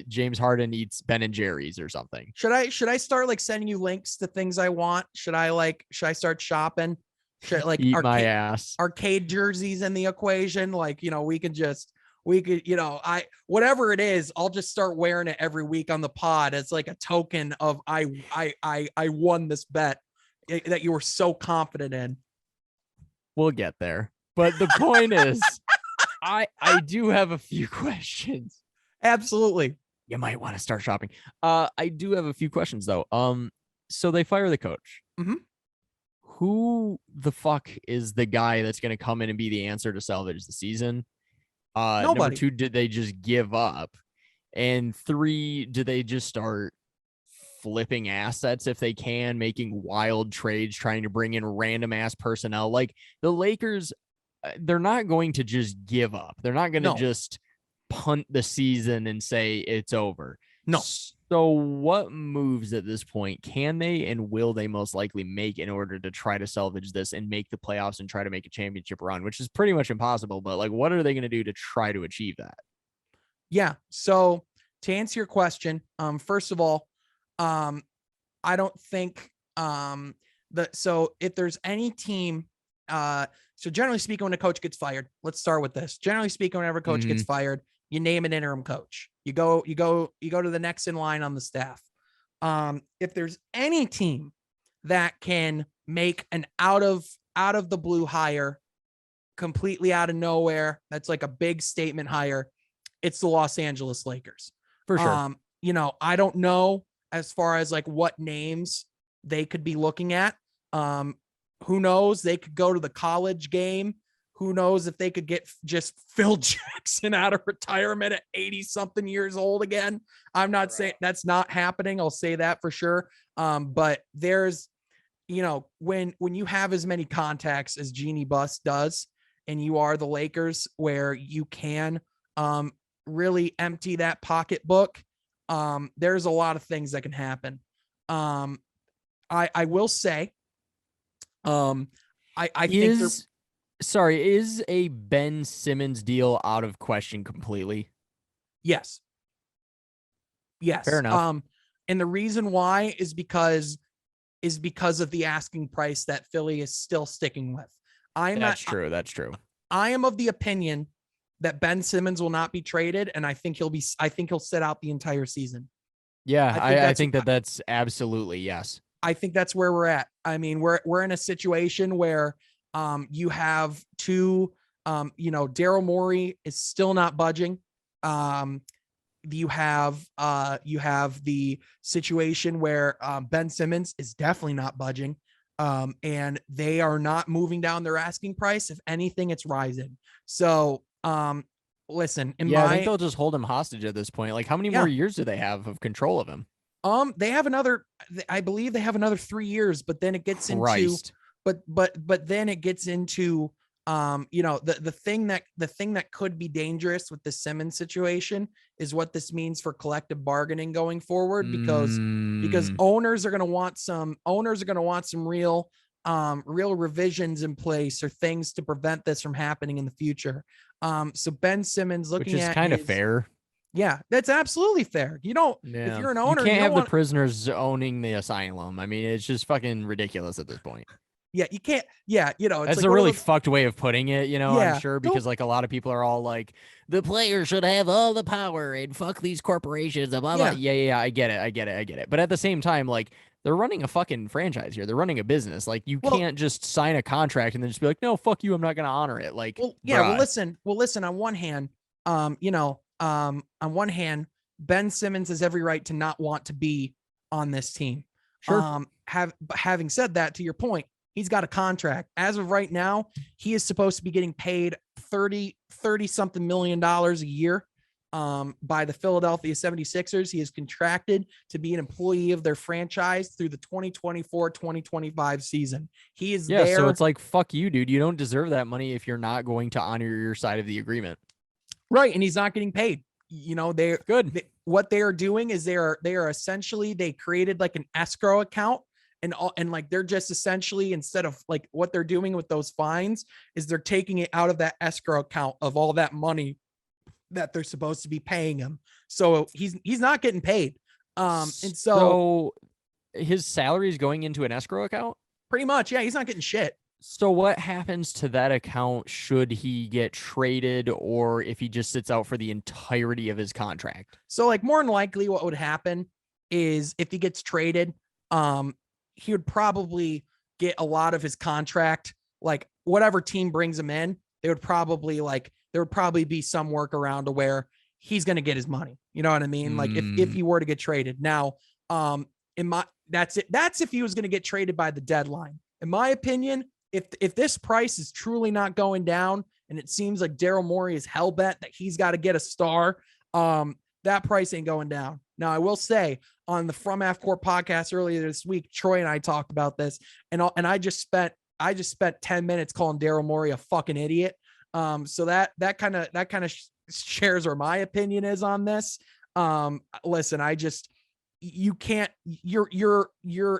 James Harden eats Ben and Jerry's or something. Should I start like sending you links to things I want? Should I start shopping? Should like eat my ass? Arcade jerseys in the equation? Like, we can just we could, whatever it is, I'll just start wearing it every week on the pod as like a token of I won this bet that you were so confident in. We'll get there. But the point is, I do have a few questions. Absolutely. You might want to start shopping. I do have a few questions though. So they fire the coach. Mm-hmm. Who the fuck is the guy that's going to come in and be the answer to salvage the season? Nobody. Number 2, did they just give up? And 3, do they just start flipping assets if they can, making wild trades, trying to bring in random ass personnel? Like the Lakers, they're not going to just give up. They're not going to just punt the season and say it's over. No. So what moves at this point can they and will they most likely make in order to try to salvage this and make the playoffs and try to make a championship run, which is pretty much impossible, but like, what are they going to do to try to achieve that? Yeah. So to answer your question, first of all, I don't think, so if there's any team, so generally speaking, when a coach gets fired, let's start with this. Generally speaking, whenever a coach gets fired, you name an interim coach. You go to the next in line on the staff. If there's any team that can make an out of the blue hire, completely out of nowhere, that's like a big statement hire, it's the Los Angeles Lakers. For sure. I don't know as far as like what names they could be looking at. Who knows? They could go to the college game. Who knows if they could get just Phil Jackson out of retirement at 80 something years old again. I'm not saying that's not happening. I'll say that for sure. But there's, when you have as many contacts as Jeannie Buss does, and you are the Lakers, where you can really empty that pocketbook, there's a lot of things that can happen. I will say, I think is a Ben Simmons deal out of question completely? Yes. Fair enough. And the reason why is because of the asking price that Philly is still sticking with. That's true. I am of the opinion that Ben Simmons will not be traded, and I think he'll sit out the entire season. Yeah, I think that's absolutely yes. I think that's where we're at. I mean, we're in a situation where you have two, Daryl Morey is still not budging. You have the situation where Ben Simmons is definitely not budging. And they are not moving down their asking price. If anything, it's rising. So listen, I think they'll just hold him hostage at this point. Like, how many more years do they have of control of him? I believe they have another 3 years, but then it gets into, but then it gets into, the thing that could be dangerous with the Simmons situation is what this means for collective bargaining going forward, because owners are going to want some real revisions in place or things to prevent this from happening in the future. So Ben Simmons looking which is kind of fair. Yeah, that's absolutely fair. If you're an owner, you can't have the prisoners owning the asylum. I mean, it's just fucking ridiculous at this point. Yeah, you can't. Yeah, it's that's like a really fucked way of putting it. I'm sure, because like a lot of people are all like, the players should have all the power and fuck these corporations. Blah, blah, blah. Yeah. I get it. But at the same time, like, they're running a fucking franchise here. They're running a business. Like, you can't just sign a contract and then just be like, no, fuck you, I'm not going to honor it. Like, listen. On one hand, on one hand, Ben Simmons has every right to not want to be on this team. Sure. Having said that, to your point, he's got a contract. As of right now, he is supposed to be getting paid $30 something million a year by the Philadelphia 76ers. He is contracted to be an employee of their franchise through the 2024-2025 season. He is there. So it's like, fuck you, dude. You don't deserve that money if you're not going to honor your side of the agreement. Right. And he's not getting paid. They're good. What they are doing is they are essentially, they created like an escrow account. And like, they're just essentially, instead of like what they're doing with those fines is they're taking it out of that escrow account of all that money that they're supposed to be paying him. So he's not getting paid. And so his salary is going into an escrow account? Pretty much. Yeah. He's not getting shit. So what happens to that account should he get traded, or if he just sits out for the entirety of his contract? So like more than likely what would happen is if he gets traded, he would probably get a lot of his contract, like whatever team brings him in, there would probably be some workaround to where he's going to get his money. You know what I mean? Like if he were to get traded now, that's it. That's if he was going to get traded by the deadline. In my opinion, if this price is truly not going down and it seems like Daryl Morey is hell bent that he's got to get a star, that price ain't going down. Now, I will say on the From Half Court podcast earlier this week, Troy and I talked about this, and I just spent 10 minutes calling Daryl Morey a fucking idiot. So that kind of shares where my opinion is on this. Listen, you're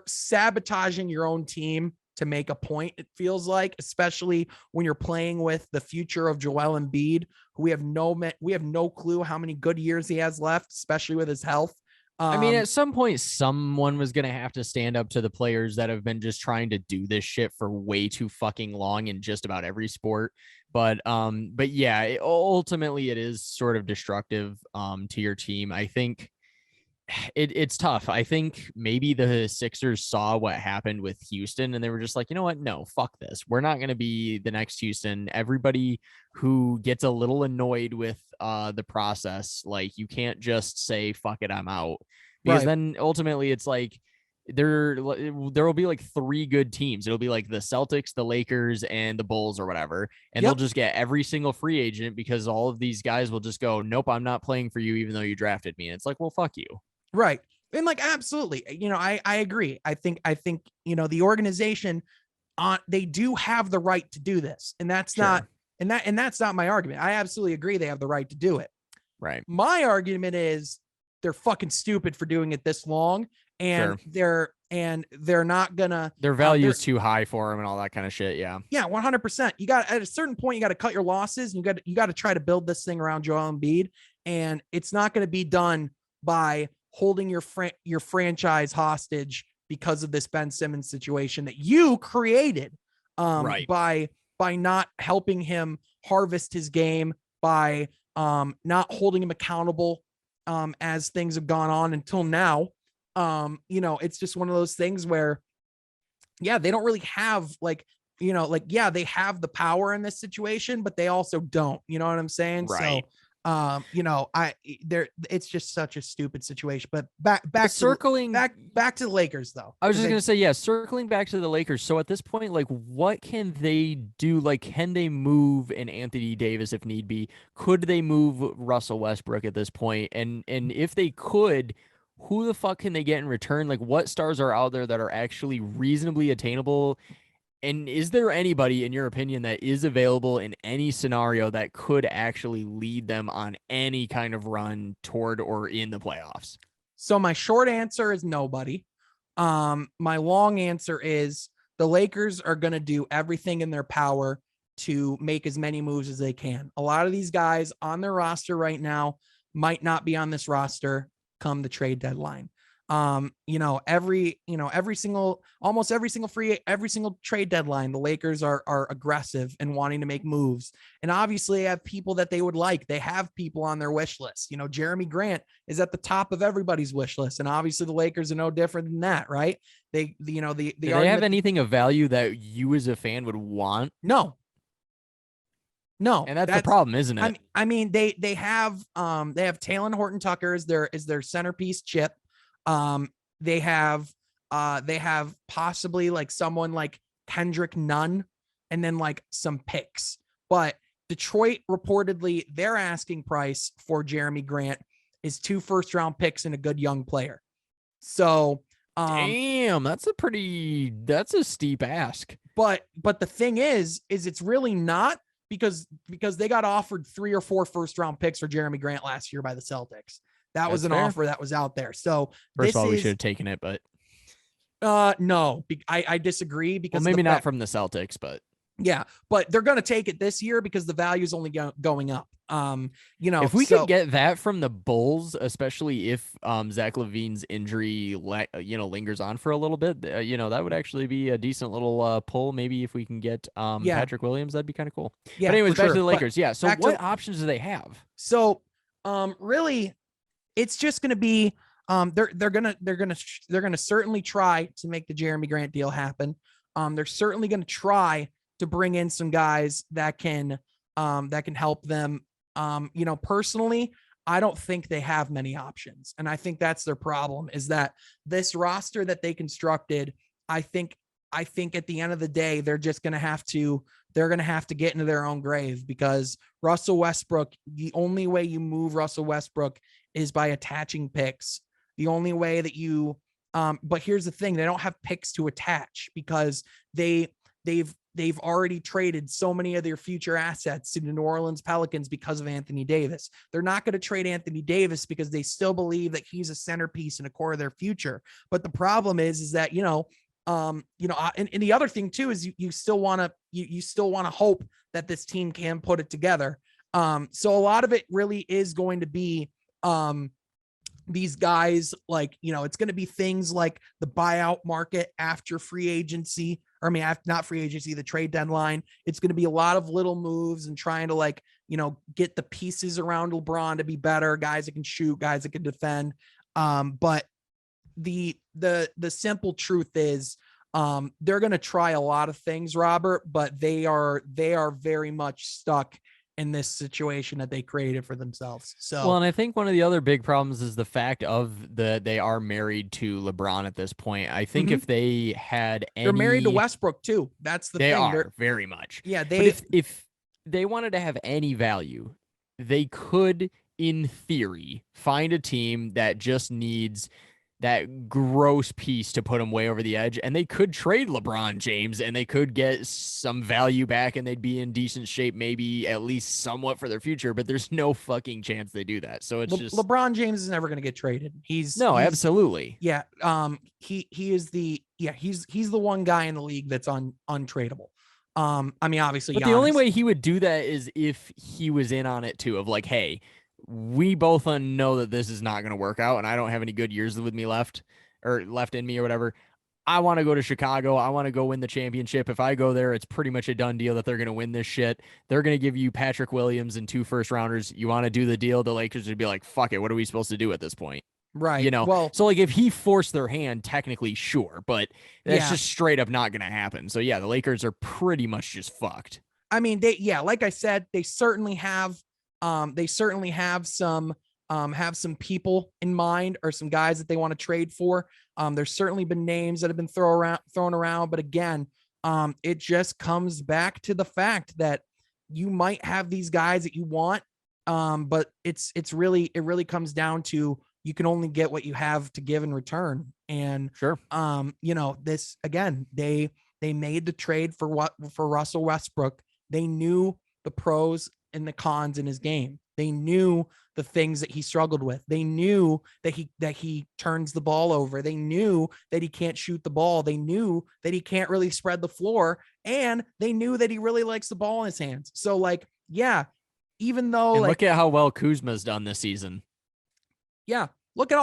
sabotaging your own team to make a point, it feels like, especially when you're playing with the future of Joel Embiid, who we have no clue how many good years he has left, especially with his health. I mean, at some point, someone was going to have to stand up to the players that have been just trying to do this shit for way too fucking long in just about every sport. But yeah, ultimately it is sort of destructive to your team. I think it's tough. I think maybe the Sixers saw what happened with Houston and they were just like, you know what? No, fuck this. We're not going to be the next Houston. Everybody who gets a little annoyed with the process, like you can't just say, fuck it, I'm out. Because then ultimately it's like there will be like three good teams. It'll be like the Celtics, the Lakers, and the Bulls or whatever. And they'll just get every single free agent because all of these guys will just go, nope, I'm not playing for you, even though you drafted me. And it's like, well, fuck you. Right. And like, absolutely. You know, I agree. I think, you know, the organization, they do have the right to do this. And that's not, and that's not my argument. I absolutely agree. They have the right to do it. Right. My argument is they're fucking stupid for doing it this long. And they're not gonna, their value is too high for them and all that kind of shit. Yeah. Yeah. 100%. You got, at a certain point, you got to cut your losses. And you got to try to build this thing around Joel Embiid. And it's not going to be done by holding your franchise hostage because of this Ben Simmons situation that you created, by not helping him harvest his game, by not holding him accountable as things have gone on until now. You know, it's just one of those things where, yeah, they don't really have they have the power in this situation, but they also don't, you know what I'm saying? Right. So it's just such a stupid situation. But back to the Lakers though. I was just gonna say, yeah, circling back to the Lakers. So at this point, like, what can they do? Like, can they move an Anthony Davis if need be? Could they move Russell Westbrook at this point? And if they could, who the fuck can they get in return? Like, what stars are out there that are actually reasonably attainable? And is there anybody, in your opinion, that is available in any scenario that could actually lead them on any kind of run toward or in the playoffs? So my short answer is nobody. My long answer is the Lakers are going to do everything in their power to make as many moves as they can. A lot of these guys on their roster right now might not be on this roster come the trade deadline. Almost every single trade deadline, the Lakers are aggressive and wanting to make moves. And obviously they have people that they would like. They have people on their wish list. You know, Jeremy Grant is at the top of everybody's wish list. And obviously the Lakers are no different than that, right? Do they have anything of value that you as a fan would want? No. And that's the problem, isn't it? I mean, they have Talen Horton-Tucker as their centerpiece chip. They have possibly like someone like Kendrick Nunn and then like some picks, but Detroit reportedly their asking price for Jeremy Grant is 2 first-round picks and a good young player. So, damn, that's a steep ask. But the thing is it's really not because they got offered 3 or 4 first-round picks for Jeremy Grant last year by the Celtics. That was an offer that was out there. So first of all, we should have taken it, but no, I disagree because maybe not from the Celtics, but Yeah, but they're going to take it this year because the value is only going up. If we could get that from the Bulls, especially if Zach LaVine's injury, lingers on for a little bit, that would actually be a decent little pull. Maybe if we can get Patrick Williams, that'd be kind of cool. Yeah, but anyways, back sure. to the Lakers. Yeah. So what options do they have? So, really, it's just going to be they're gonna certainly try to make the Jeremy Grant deal happen. They're certainly going to try to bring in some guys that can help them. Personally, I don't think they have many options. And I think that's their problem, is that this roster that they constructed, I think at the end of the day, they're going to have to get into their own grave, because Russell Westbrook, the only way you move Russell Westbrook is by attaching picks. The only way that you, but here's the thing, they don't have picks to attach, because they've already traded so many of their future assets to the New Orleans Pelicans because of Anthony Davis. They're not going to trade Anthony Davis because they still believe that he's a centerpiece and a core of their future. But the problem is that, and the other thing too, is you still want to hope that this team can put it together. So a lot of it really is going to be, these guys, like, it's going to be things like the buyout market after free agency, not free agency, the trade deadline. It's going to be a lot of little moves and trying to get the pieces around LeBron to be better, guys that can shoot, guys that can defend. But the simple truth is, they're going to try a lot of things, Robert, but they are very much stuck in this situation that they created for themselves. So, well, and I think one of the other big problems is the fact of they are married to LeBron at this point. I think if they had they're married to Westbrook too. That's the thing. They're very much. Yeah. But if they wanted to have any value, they could, in theory, find a team that just needs that gross piece to put them way over the edge, and they could trade LeBron James and they could get some value back, and they'd be in decent shape, maybe at least somewhat for their future, but there's no fucking chance they do that. So it's just LeBron James is never going to get traded. Absolutely. Yeah. He is he's the one guy in the league that's untradeable. Obviously, but the only way he would do that is if he was in on it too, of like, hey, we both know that this is not going to work out, and I don't have any good years with me left in me or whatever. I want to go to Chicago. I want to go win the championship. If I go there, it's pretty much a done deal that they're going to win this shit. They're going to give you Patrick Williams and 2 first-rounders. You want to do the deal? The Lakers would be like, fuck it. What are we supposed to do at this point? Right. Well, so like if he forced their hand, technically, sure, but that's just straight up not going to happen. So yeah, the Lakers are pretty much just fucked. Like I said, they certainly have some people in mind, or some guys that they want to trade for. There's certainly been names that have been thrown around, but again, it just comes back to the fact that you might have these guys that you want, but it really comes down to, you can only get what you have to give in return. And sure, this again, they made the trade for Russell Westbrook. They knew the pros and the cons in his game. They knew the things that he struggled with. They knew that he turns the ball over. They knew that he can't shoot the ball. They knew that he can't really spread the floor, and they knew that he really likes the ball in his hands. So even though look at how well Kuzma's done this season. Yeah, look at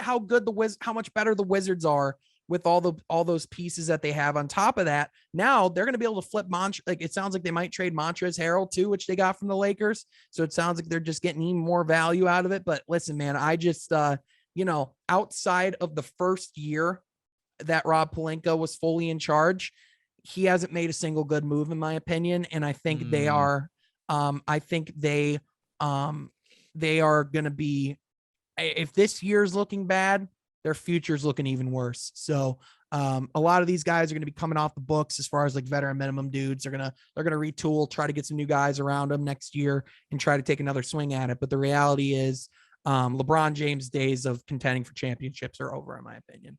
how good how much better the Wizards are with all those pieces that they have. On top of that, now they're going to be able to flip it sounds like they might trade Montrezl Harrell too, which they got from the Lakers. So it sounds like they're just getting even more value out of it. But listen, man, I just, outside of the first year that Rob Pelinka was fully in charge, he hasn't made a single good move, in my opinion. And I think they are going to be, if this year's looking bad, their future's looking even worse. So a lot of these guys are going to be coming off the books as far as like veteran minimum dudes. They're going to retool, try to get some new guys around them next year and try to take another swing at it. But the reality is, LeBron James' days of contending for championships are over, in my opinion.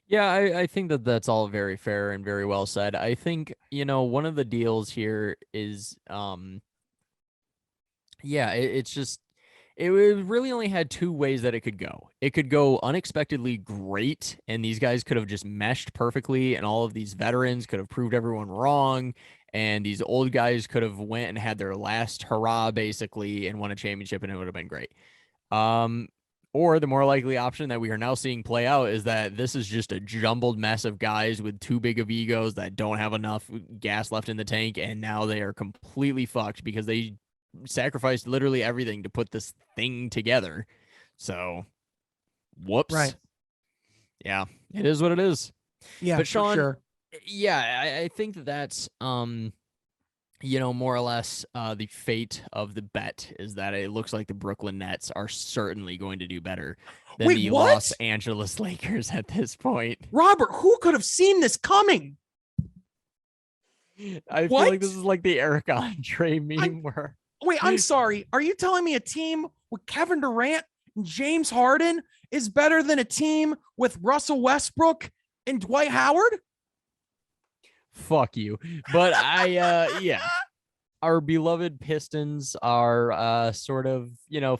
Yeah, I think that's all very fair and very well said. I think, one of the deals here is, it's just, It really only had two ways that it could go. It could go unexpectedly great, and these guys could have just meshed perfectly, and all of these veterans could have proved everyone wrong, and these old guys could have went and had their last hurrah basically and won a championship, and it would have been great. Um, or the more likely option that we are now seeing play out is that this is just a jumbled mess of guys with too big of egos that don't have enough gas left in the tank, and now they are completely fucked because they sacrificed literally everything to put this thing together. So, whoops. Right. Yeah, it is what it is. Yeah, but Sean, for sure. Yeah, I think that's more or less the fate of the bet is that it looks like the Brooklyn Nets are certainly going to do better than Wait, the what? Los Angeles Lakers at this point. Robert, who could have seen this coming? I feel like this is like the Eric Andre meme where. Wait, I'm sorry. Are you telling me a team with Kevin Durant and James Harden is better than a team with Russell Westbrook and Dwight Howard? Fuck you. But yeah. Our beloved Pistons are sort of,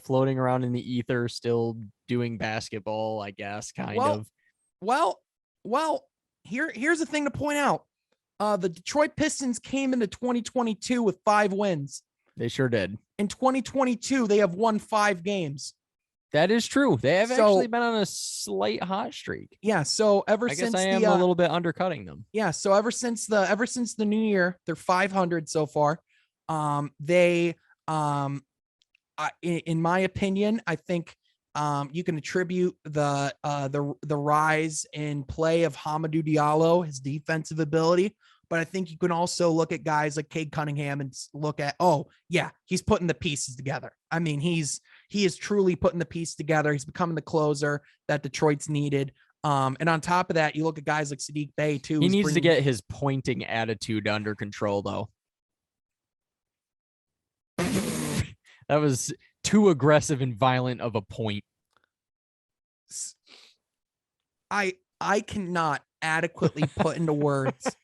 floating around in the ether, still doing basketball, I guess, kind of. Well, here's the thing to point out. The Detroit Pistons came into 2022 with 5 wins. They sure did. In 2022, they have won 5 games. That is true. They have actually been on a slight hot streak. Yeah. So I guess I am a little bit undercutting them. Yeah. So ever since the new year, they're 500 so far. In my opinion, I think you can attribute the rise in play of Hamidou Diallo, his defensive ability. But I think you can also look at guys like Cade Cunningham and look at, oh yeah, he's putting the pieces together. I mean, he is truly putting the piece together. He's becoming the closer that Detroit's needed. And on top of that, you look at guys like Sadiq Bey too. He needs to get his pointing attitude under control though. That was too aggressive and violent of a point. I cannot adequately put into words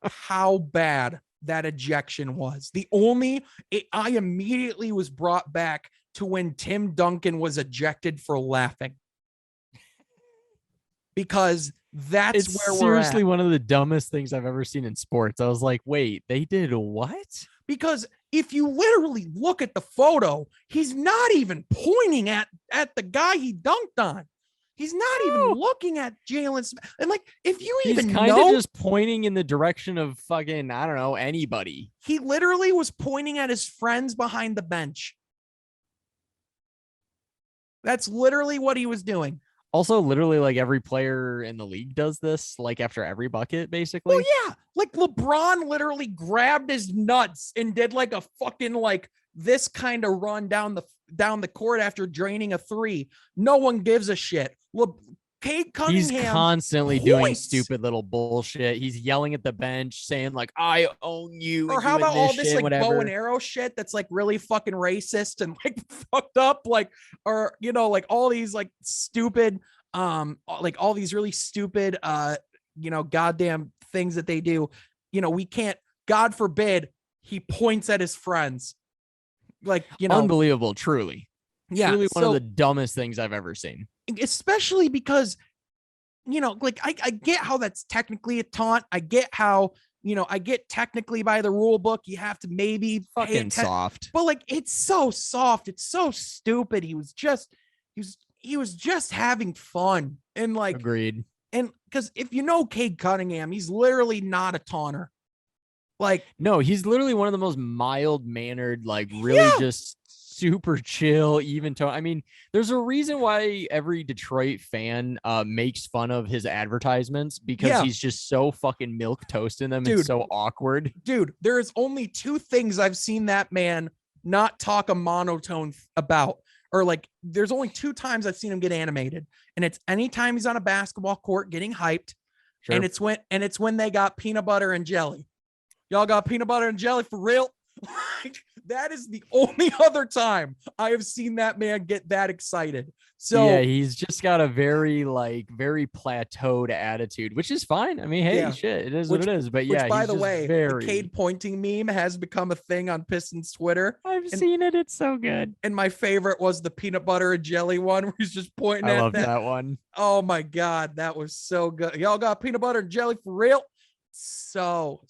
how bad that ejection was. I immediately was brought back to when Tim Duncan was ejected for laughing. Because it's where we're seriously one of the dumbest things I've ever seen in sports. I was like, wait, they did what? Because if you literally look at the photo, he's not even pointing at the guy he dunked on. He's not even looking at Jalen Smith. And like, if you he's even kind know, of just pointing in the direction of fucking, I don't know, anybody. He literally was pointing at his friends behind the bench. That's literally what he was doing. Also, literally, like every player in the league does this, like after every bucket, basically. Well, yeah. Like LeBron literally grabbed his nuts and did like a fucking like this kind of run down the court after draining a 3. No one gives a shit. Cade Cunningham, he's constantly doing stupid little bullshit. He's yelling at the bench saying like, I own you. Or how about all this like bow and arrow shit that's like really fucking racist and like fucked up, like, or like all these like stupid like all these really stupid goddamn things that they do. We can't, God forbid he points at his friends. Like, unbelievable, truly. Yeah, truly one of the dumbest things I've ever seen. Especially because, like I get how that's technically a taunt. I get how, I get technically by the rule book, you have to maybe fucking soft, but like, it's so soft. It's so stupid. He was just having fun and like, agreed. And because if Cade Cunningham, he's literally not a taunter. Like, no, he's literally one of the most mild mannered, like really just super chill, even tone. I mean, there's a reason why every Detroit fan makes fun of his advertisements because he's just so fucking milk toast in them. Dude, and so awkward. Dude, there is only 2 things I've seen that man not talk a monotone about. Or like, there's only 2 times I've seen him get animated, and it's anytime he's on a basketball court getting hyped, and it's when they got peanut butter and jelly. Y'all got peanut butter and jelly for real? Like, that is the only other time I have seen that man get that excited. So yeah, he's just got a very plateaued attitude, which is fine. I mean, hey, Yeah. shit, it is Which- what it is. But which, yeah, by he's the just way, very. the Cade pointing meme has become a thing on Pistons Twitter. I've seen it. It's so good. And my favorite was the peanut butter and jelly one where he's just pointing I at love that. that one. Oh my God, that was so good. Y'all got peanut butter and jelly for real? So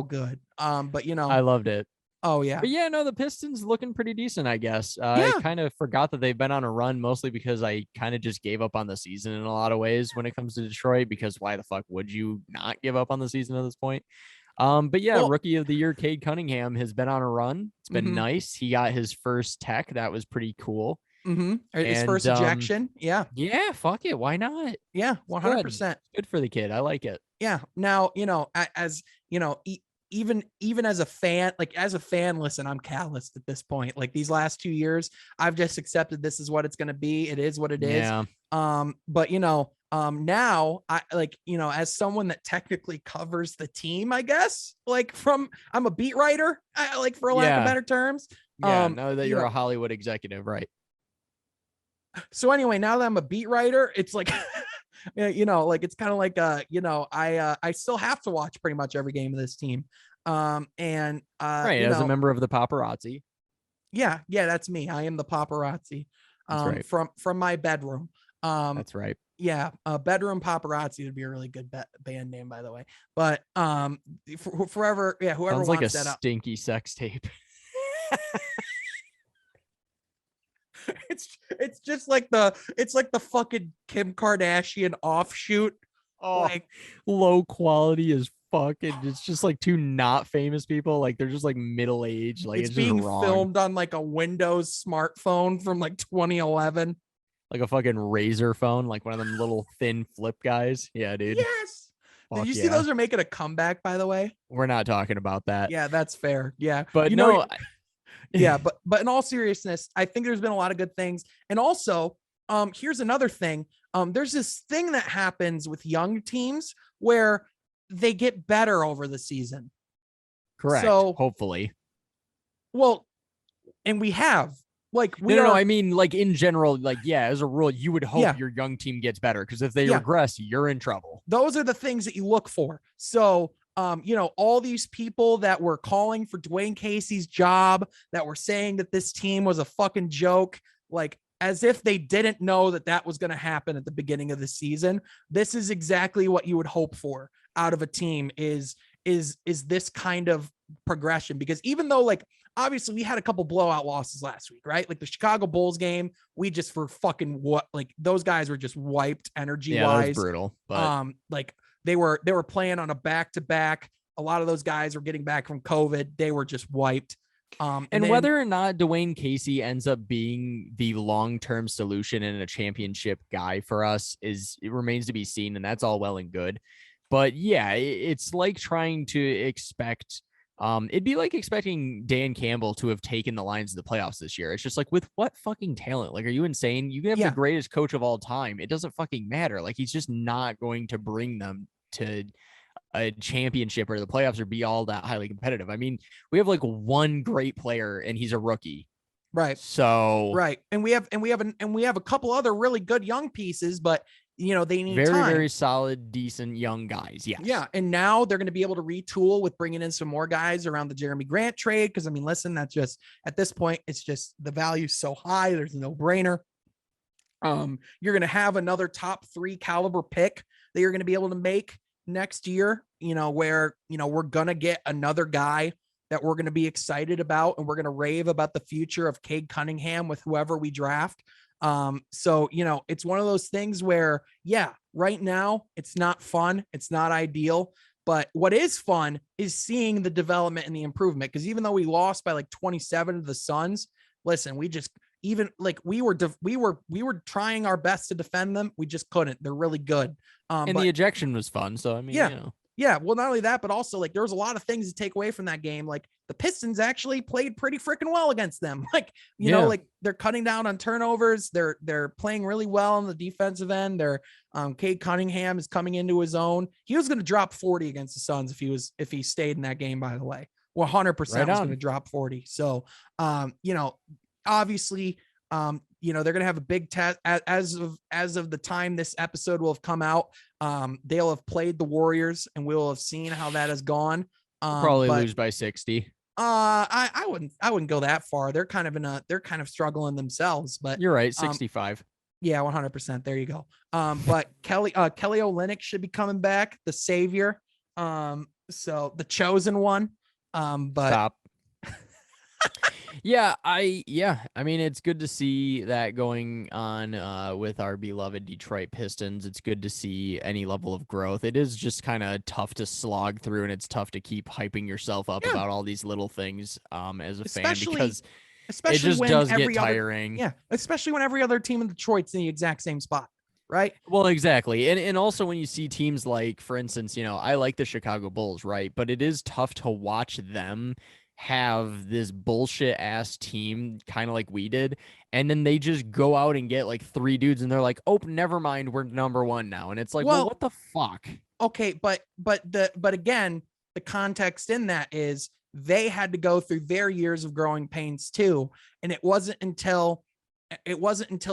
good. But I loved it. oh yeah. But yeah, no, the Pistons looking pretty decent, I guess. I Yeah. kind of forgot that they've been on a run, mostly because I kind of just gave up on the season in a lot of ways when it comes to Detroit, because why the fuck would you not give up on the season at this point? But yeah, Well- Rookie of the Year, Cade Cunningham has been on a run. It's been Mhm. nice. He got his first tech. That was pretty cool. His And, first ejection. Yeah. Yeah, fuck it. Why not? Yeah. 100%. Good for the kid. I like it. Yeah. Now, as even as a fan, listen, I'm calloused at this point. Like these last 2 years, I've just accepted this is what it's going to be. It is what it is. Yeah. But now I as someone that technically covers the team, I guess, I'm a beat writer, for lack of Yeah. better terms. Yeah. Know that you're know- a Hollywood executive, right? So anyway, now that I'm a beat writer, it's like, it's kind of like, I still have to watch pretty much every game of this team. Right. As a member of the paparazzi. Yeah, that's me. I am the paparazzi. That's right. From my bedroom. That's right. Yeah, bedroom paparazzi would be a really good band name, by the way. But forever, yeah, whoever Sounds wants like a that up. stinky sex tape. It's just like the fucking Kim Kardashian offshoot. Oh, Like, low quality as fucking. It's just like two not famous people. Like they're just like middle aged. Like it's it's being just wrong. filmed on like a Windows smartphone from like 2011. Like a fucking razor phone, like one of them little thin flip guys. Yeah, dude. Yes. Fuck Did you see yeah. those are making a comeback, by the way? We're not talking about that. Yeah, that's fair. Yeah. But Yeah, but in all seriousness, I think there's been a lot of good things. And also, here's another thing. There's this thing that happens with young teams where they get better over the season. correct. So- Hopefully. Well, and we have. Like we No, are, I mean, like in general, like, yeah, as a rule, you would hope Yeah. your young team gets better, because if they Yeah. regress, you're in trouble. those are the things that you look for. So, all these people that were calling for Dwayne Casey's job, that were saying that this team was a fucking joke, like as if they didn't know that was going to happen at the beginning of the season. This is exactly what you would hope for out of a team is this kind of progression, because even though obviously we had a couple blowout losses last week, right? Like the Chicago Bulls game, we just were fucking those guys were just wiped energy Yeah, that was wise. brutal. But They were playing on a back-to-back. A lot of those guys were getting back from COVID. They were just wiped. and then- whether or not Dwayne Casey ends up being the long-term solution and a championship guy for us it remains to be seen, and that's all well and good. But yeah, it's like trying to expect. It'd be like expecting Dan Campbell to have taken the Lions to the playoffs this year. It's just like, with what fucking talent? Like, are you insane? You can have Yeah. the greatest coach of all time. It doesn't fucking matter. Like, he's just not going to bring them to a championship or the playoffs or be all that highly competitive. I mean, we have like one great player and he's a rookie. right, So right, and we have a couple other really good young pieces, but they need very, time. very solid, decent young guys. Yes. Yeah, and now they're going to be able to retool with bringing in some more guys around the Jeremy Grant trade. Because I mean, listen, that's just at this point, it's just the value's so high. There's a no-brainer. You're going to have another top 3 caliber pick that you're going to be able to make next year. Where we're going to get another guy that we're going to be excited about, and we're going to rave about the future of Cade Cunningham with whoever we draft. So it's one of those things where, yeah, right now it's not fun. It's not ideal, but what is fun is seeing the development and the improvement. Cause even though we lost by 27 to the Suns, listen, we were trying our best to defend them. We just couldn't. They're really good. And But the ejection was fun. So, I mean, Yeah. yeah, well, not only that, but also there was a lot of things to take away from that game. Like the Pistons actually played pretty freaking well against them. They're cutting down on turnovers. They're playing really well on the defensive end. Cade Cunningham is coming into his own. He was going to drop 40 against the Suns if he stayed in that game, by the way. 100% Right was on. going to drop 40. So, you know, obviously, you know, they're going to have a big test as of the time this episode will have come out. They'll have played the Warriors and we'll have seen how that has gone. Probably But lose by 60. I wouldn't go that far. They're kind of struggling themselves, but You're right. 65. yeah, 100%. There you go. But Kelly Olynyk should be coming back, the savior. So the chosen one. But Stop. I mean, it's good to see that going on with our beloved Detroit Pistons. It's good to see any level of growth. It is just kind of tough to slog through, and it's tough to keep hyping yourself up about all these little things as a fan, because it just when does every get tiring. especially when every other team in Detroit's in the exact same spot, right? Well, exactly. And also when you see teams like, for instance, you know, I like the Chicago Bulls, right? But it is tough to watch them have this bullshit ass team kind of like we did, and then they just go out and get like 3 dudes and they're like, oh, never mind, we're number 1 now. And it's like, well, what the fuck? Okay, but again, the context in that is they had to go through their years of growing pains too, and it wasn't until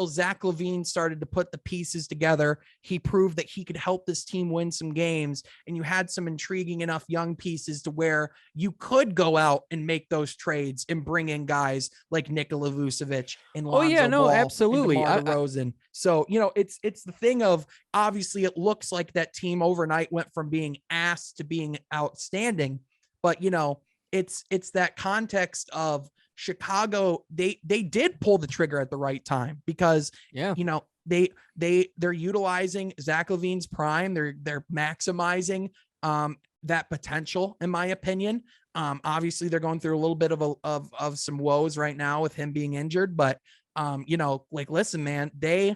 Zach LaVine started to put the pieces together, he proved that he could help this team win some games. And you had some intriguing enough young pieces to where you could go out and make those trades and bring in guys like Nikola Vucevic and Lonzo Ball absolutely. and DeMar DeRozan. So, you know, it's the thing of, obviously it looks like that team overnight went from being ass to being outstanding, but you know, it's that context of Chicago, they did pull the trigger at the right time, because you know, they're utilizing Zach LaVine's prime. They're maximizing that potential, in my opinion. Obviously they're going through a little bit of some woes right now with him being injured, but you know, like, listen, man, they're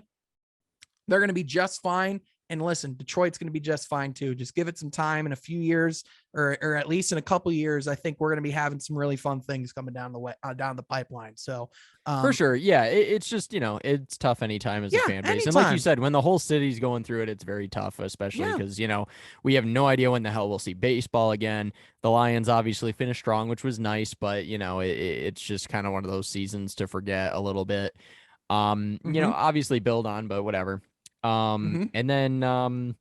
going to be just fine. And listen, Detroit's going to be just fine too. Just give it some time. In a few years, or at least in a couple of years, I think we're going to be having some really fun things coming down the way, down the pipeline. So for sure. Yeah. It's just, you know, it's tough anytime as a fan base. anytime. And like you said, when the whole city's going through it, it's very tough, especially because, you know, we have no idea when the hell we'll see baseball again. The Lions obviously finished strong, which was nice, but you know, it's just kind of one of those seasons to forget a little bit. You know, obviously build on, but whatever. And then,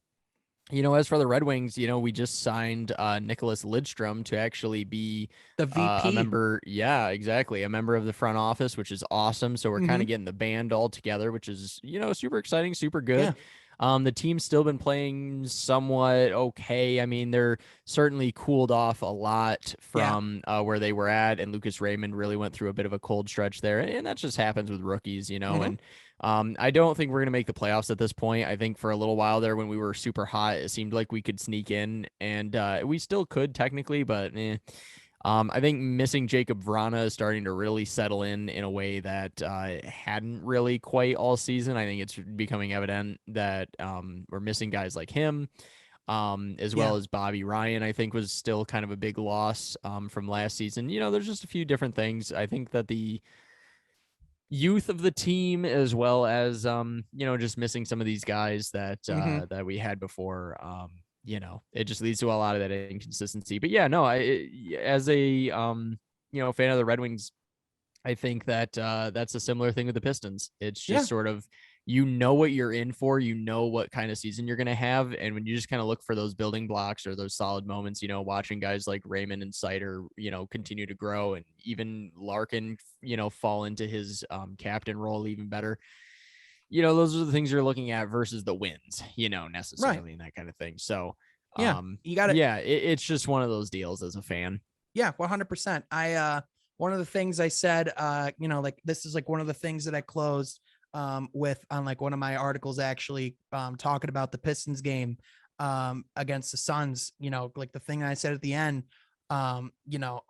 you know, as for the Red Wings, you know, we just signed Nicholas Lidstrom to actually be the VP, a member. Yeah, exactly. A member of the front office, which is awesome. So we're kind of getting the band all together, which is, you know, super exciting, super good. The team's still been playing somewhat okay. I mean, they're certainly cooled off a lot from where they were at, and Lucas Raymond really went through a bit of a cold stretch there, and that just happens with rookies, you know. And I don't think we're going to make the playoffs at this point. I think for a little while there when we were super hot, it seemed like we could sneak in, and we still could technically, but I think missing Jacob Vrana is starting to really settle in a way that hadn't really quite all season. I think it's becoming evident that we're missing guys like him, as well as Bobby Ryan, I think was still kind of a big loss from last season. You know, there's just a few different things. I think that the youth of the team, as well as you know, just missing some of these guys that that we had before, you know, it just leads to a lot of that inconsistency. But yeah, no, as a you know, fan of the Red Wings, I think that that's a similar thing with the Pistons. It's just sort of, you know what you're in for, you know what kind of season you're going to have. And when you just kind of look for those building blocks or those solid moments, you know, watching guys like Raymond and Sider, you know, continue to grow, and even Larkin, you know, fall into his captain role even better. You know, those are the things you're looking at versus the wins, you know, necessarily, and that kind of thing. So you got it. Yeah, it's just one of those deals as a fan. Yeah, 100%. One of the things I said, you know, like, this is like one of the things that I closed with on like one of my articles, actually talking about the Pistons game against the Suns. You know, like the thing I said at the end, you know,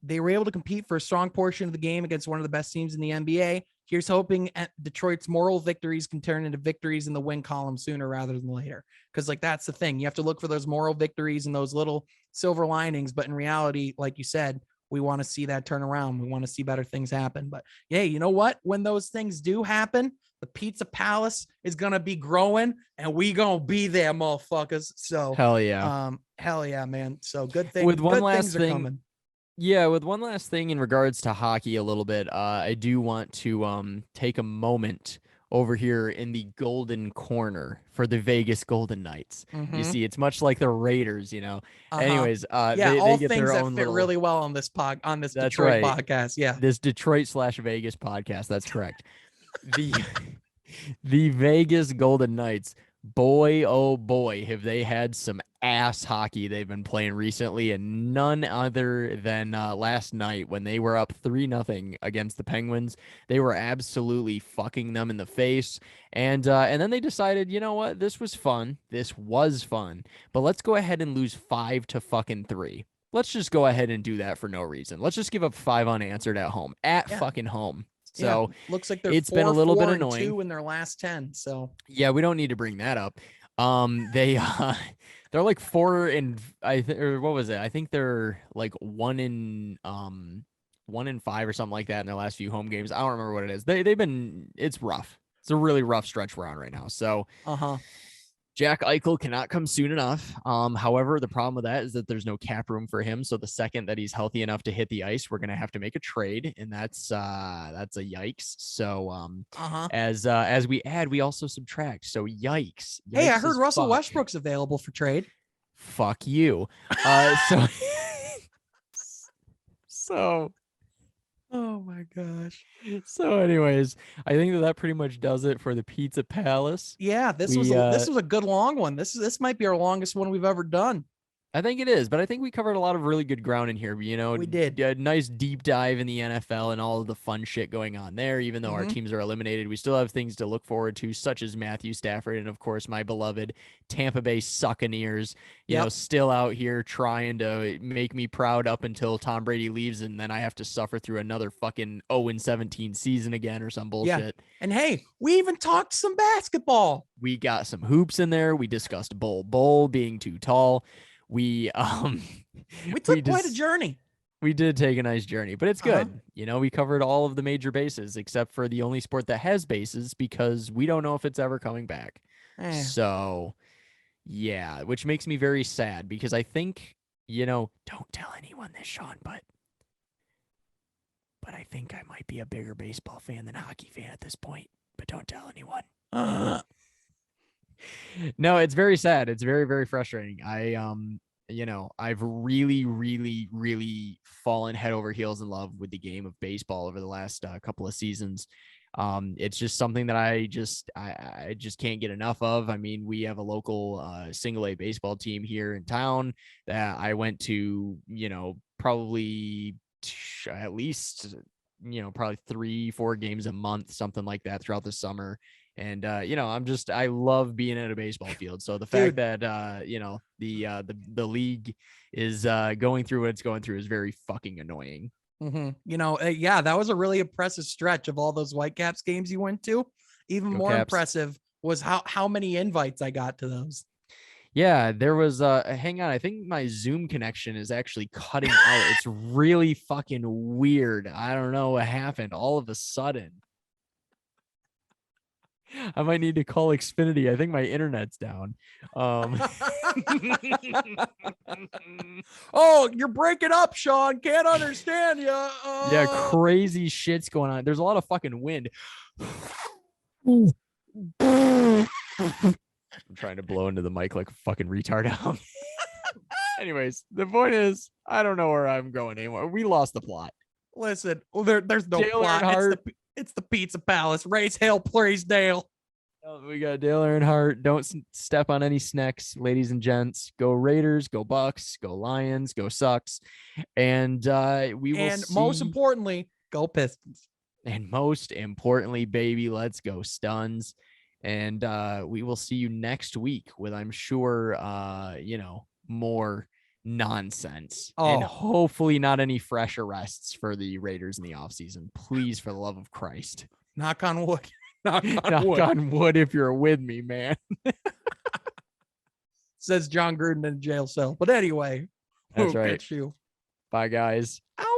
they were able to compete for a strong portion of the game against one of the best teams in the NBA. Here's hoping Detroit's moral victories can turn into victories in the win column sooner rather than later. Because like, that's the thing. You have to look for those moral victories and those little silver linings. But in reality, like you said, we want to see that turn around. We want to see better things happen. But yeah, you know what? When those things do happen, the Pizza Palace is gonna be growing, and we gonna be there, motherfuckers. So Hell yeah. hell yeah, man. So good thing, With one good last things are thing, coming. Yeah, with one last thing in regards to hockey a little bit, I do want to take a moment over here in the golden corner for the Vegas Golden Knights. You see, it's much like the Raiders, Anyways, Yeah, they all get things their that own fit little. really well on this That's Detroit right. podcast. Yeah. This Detroit/Vegas podcast. That's correct. The the Vegas Golden Knights, boy, oh boy, have they had some ass hockey they've been playing recently, and none other than last night when they were up 3-0 against the Penguins. They were absolutely fucking them in the face, and then they decided, you know what, this was fun. This was fun, but let's go ahead and lose 5-3. Let's just go ahead and do that for no reason. Let's just give up 5 unanswered at home, fucking home. So looks like they're it's been a little bit annoying. 4-2 in their last 10. So yeah, we don't need to bring that up. They they're like 4 and or what was it? I think they're like 1-5 or something like that in their last few home games. I don't remember what it is. They've been, it's rough. It's a really rough stretch we're on right now. So Jack Eichel cannot come soon enough. However, the problem with that is that there's no cap room for him. So the second that he's healthy enough to hit the ice, we're gonna have to make a trade, and that's a yikes. So as we add, we also subtract. So yikes. Hey, I Yikes heard as Russell fuck. Westbrook's available for trade. Fuck you. So Oh my gosh. so anyways, I think that pretty much does it for the Pizza Palace. Yeah, this was a good long one. This might be our longest one we've ever done. I think it is, but I think we covered a lot of really good ground in here. We did. A nice deep dive in the NFL and all of the fun shit going on there. Even though our teams are eliminated, we still have things to look forward to, such as Matthew Stafford and, of course, my beloved Tampa Bay Buccaneers. You know, still out here trying to make me proud up until Tom Brady leaves, and then I have to suffer through another fucking 0-17 season again or some bullshit. Yeah. And hey, we even talked some basketball. We got some hoops in there. We discussed Bull being too tall. We took quite a journey. We did take a nice journey, but it's good. We covered all of the major bases except for the only sport that has bases, because we don't know if it's ever coming back. So yeah, which makes me very sad, because I think, don't tell anyone this, Sean, but I think I might be a bigger baseball fan than hockey fan at this point, but don't tell anyone. No, it's very sad. It's very, very frustrating. I've really, really, really fallen head over heels in love with the game of baseball over the last couple of seasons. It's just something that I just can't get enough of. I mean, we have a local single A baseball team here in town that I went to, probably at least, probably 3-4 games a month, something like that throughout the summer. And, I love being at a baseball field. So the fact that, the league is going through what it's going through is very fucking annoying. That was a really impressive stretch of all those Whitecaps games you went to. Even more impressive was how many invites I got to those. Yeah, there was hang on, I think my Zoom connection is actually cutting out. It's really fucking weird. I don't know what happened all of a sudden. I might need to call Xfinity. I think my internet's down. Oh, you're breaking up, Sean. Can't understand you. Yeah, crazy shit's going on. There's a lot of fucking wind. I'm trying to blow into the mic like a fucking retard. Anyways, the point is, I don't know where I'm going anymore. We lost the plot. Listen, there's no Dale plot. Earnhardt. It's the Pizza Palace. Raise hell, praise Dale. We got Dale Earnhardt. Don't step on any snacks, ladies and gents. Go Raiders, go Bucks, go Lions, go Sucks. And we will And most importantly, go Pistons. And most importantly, baby, let's go Stuns. And we will see you next week with, I'm sure, more nonsense. And hopefully not any fresh arrests for the Raiders in the offseason. Please, for the love of Christ. Knock on wood. Knock on wood if you're with me, man. Says John Gruden in a jail cell. But anyway, that's we'll right. get you. Bye, guys. Ow.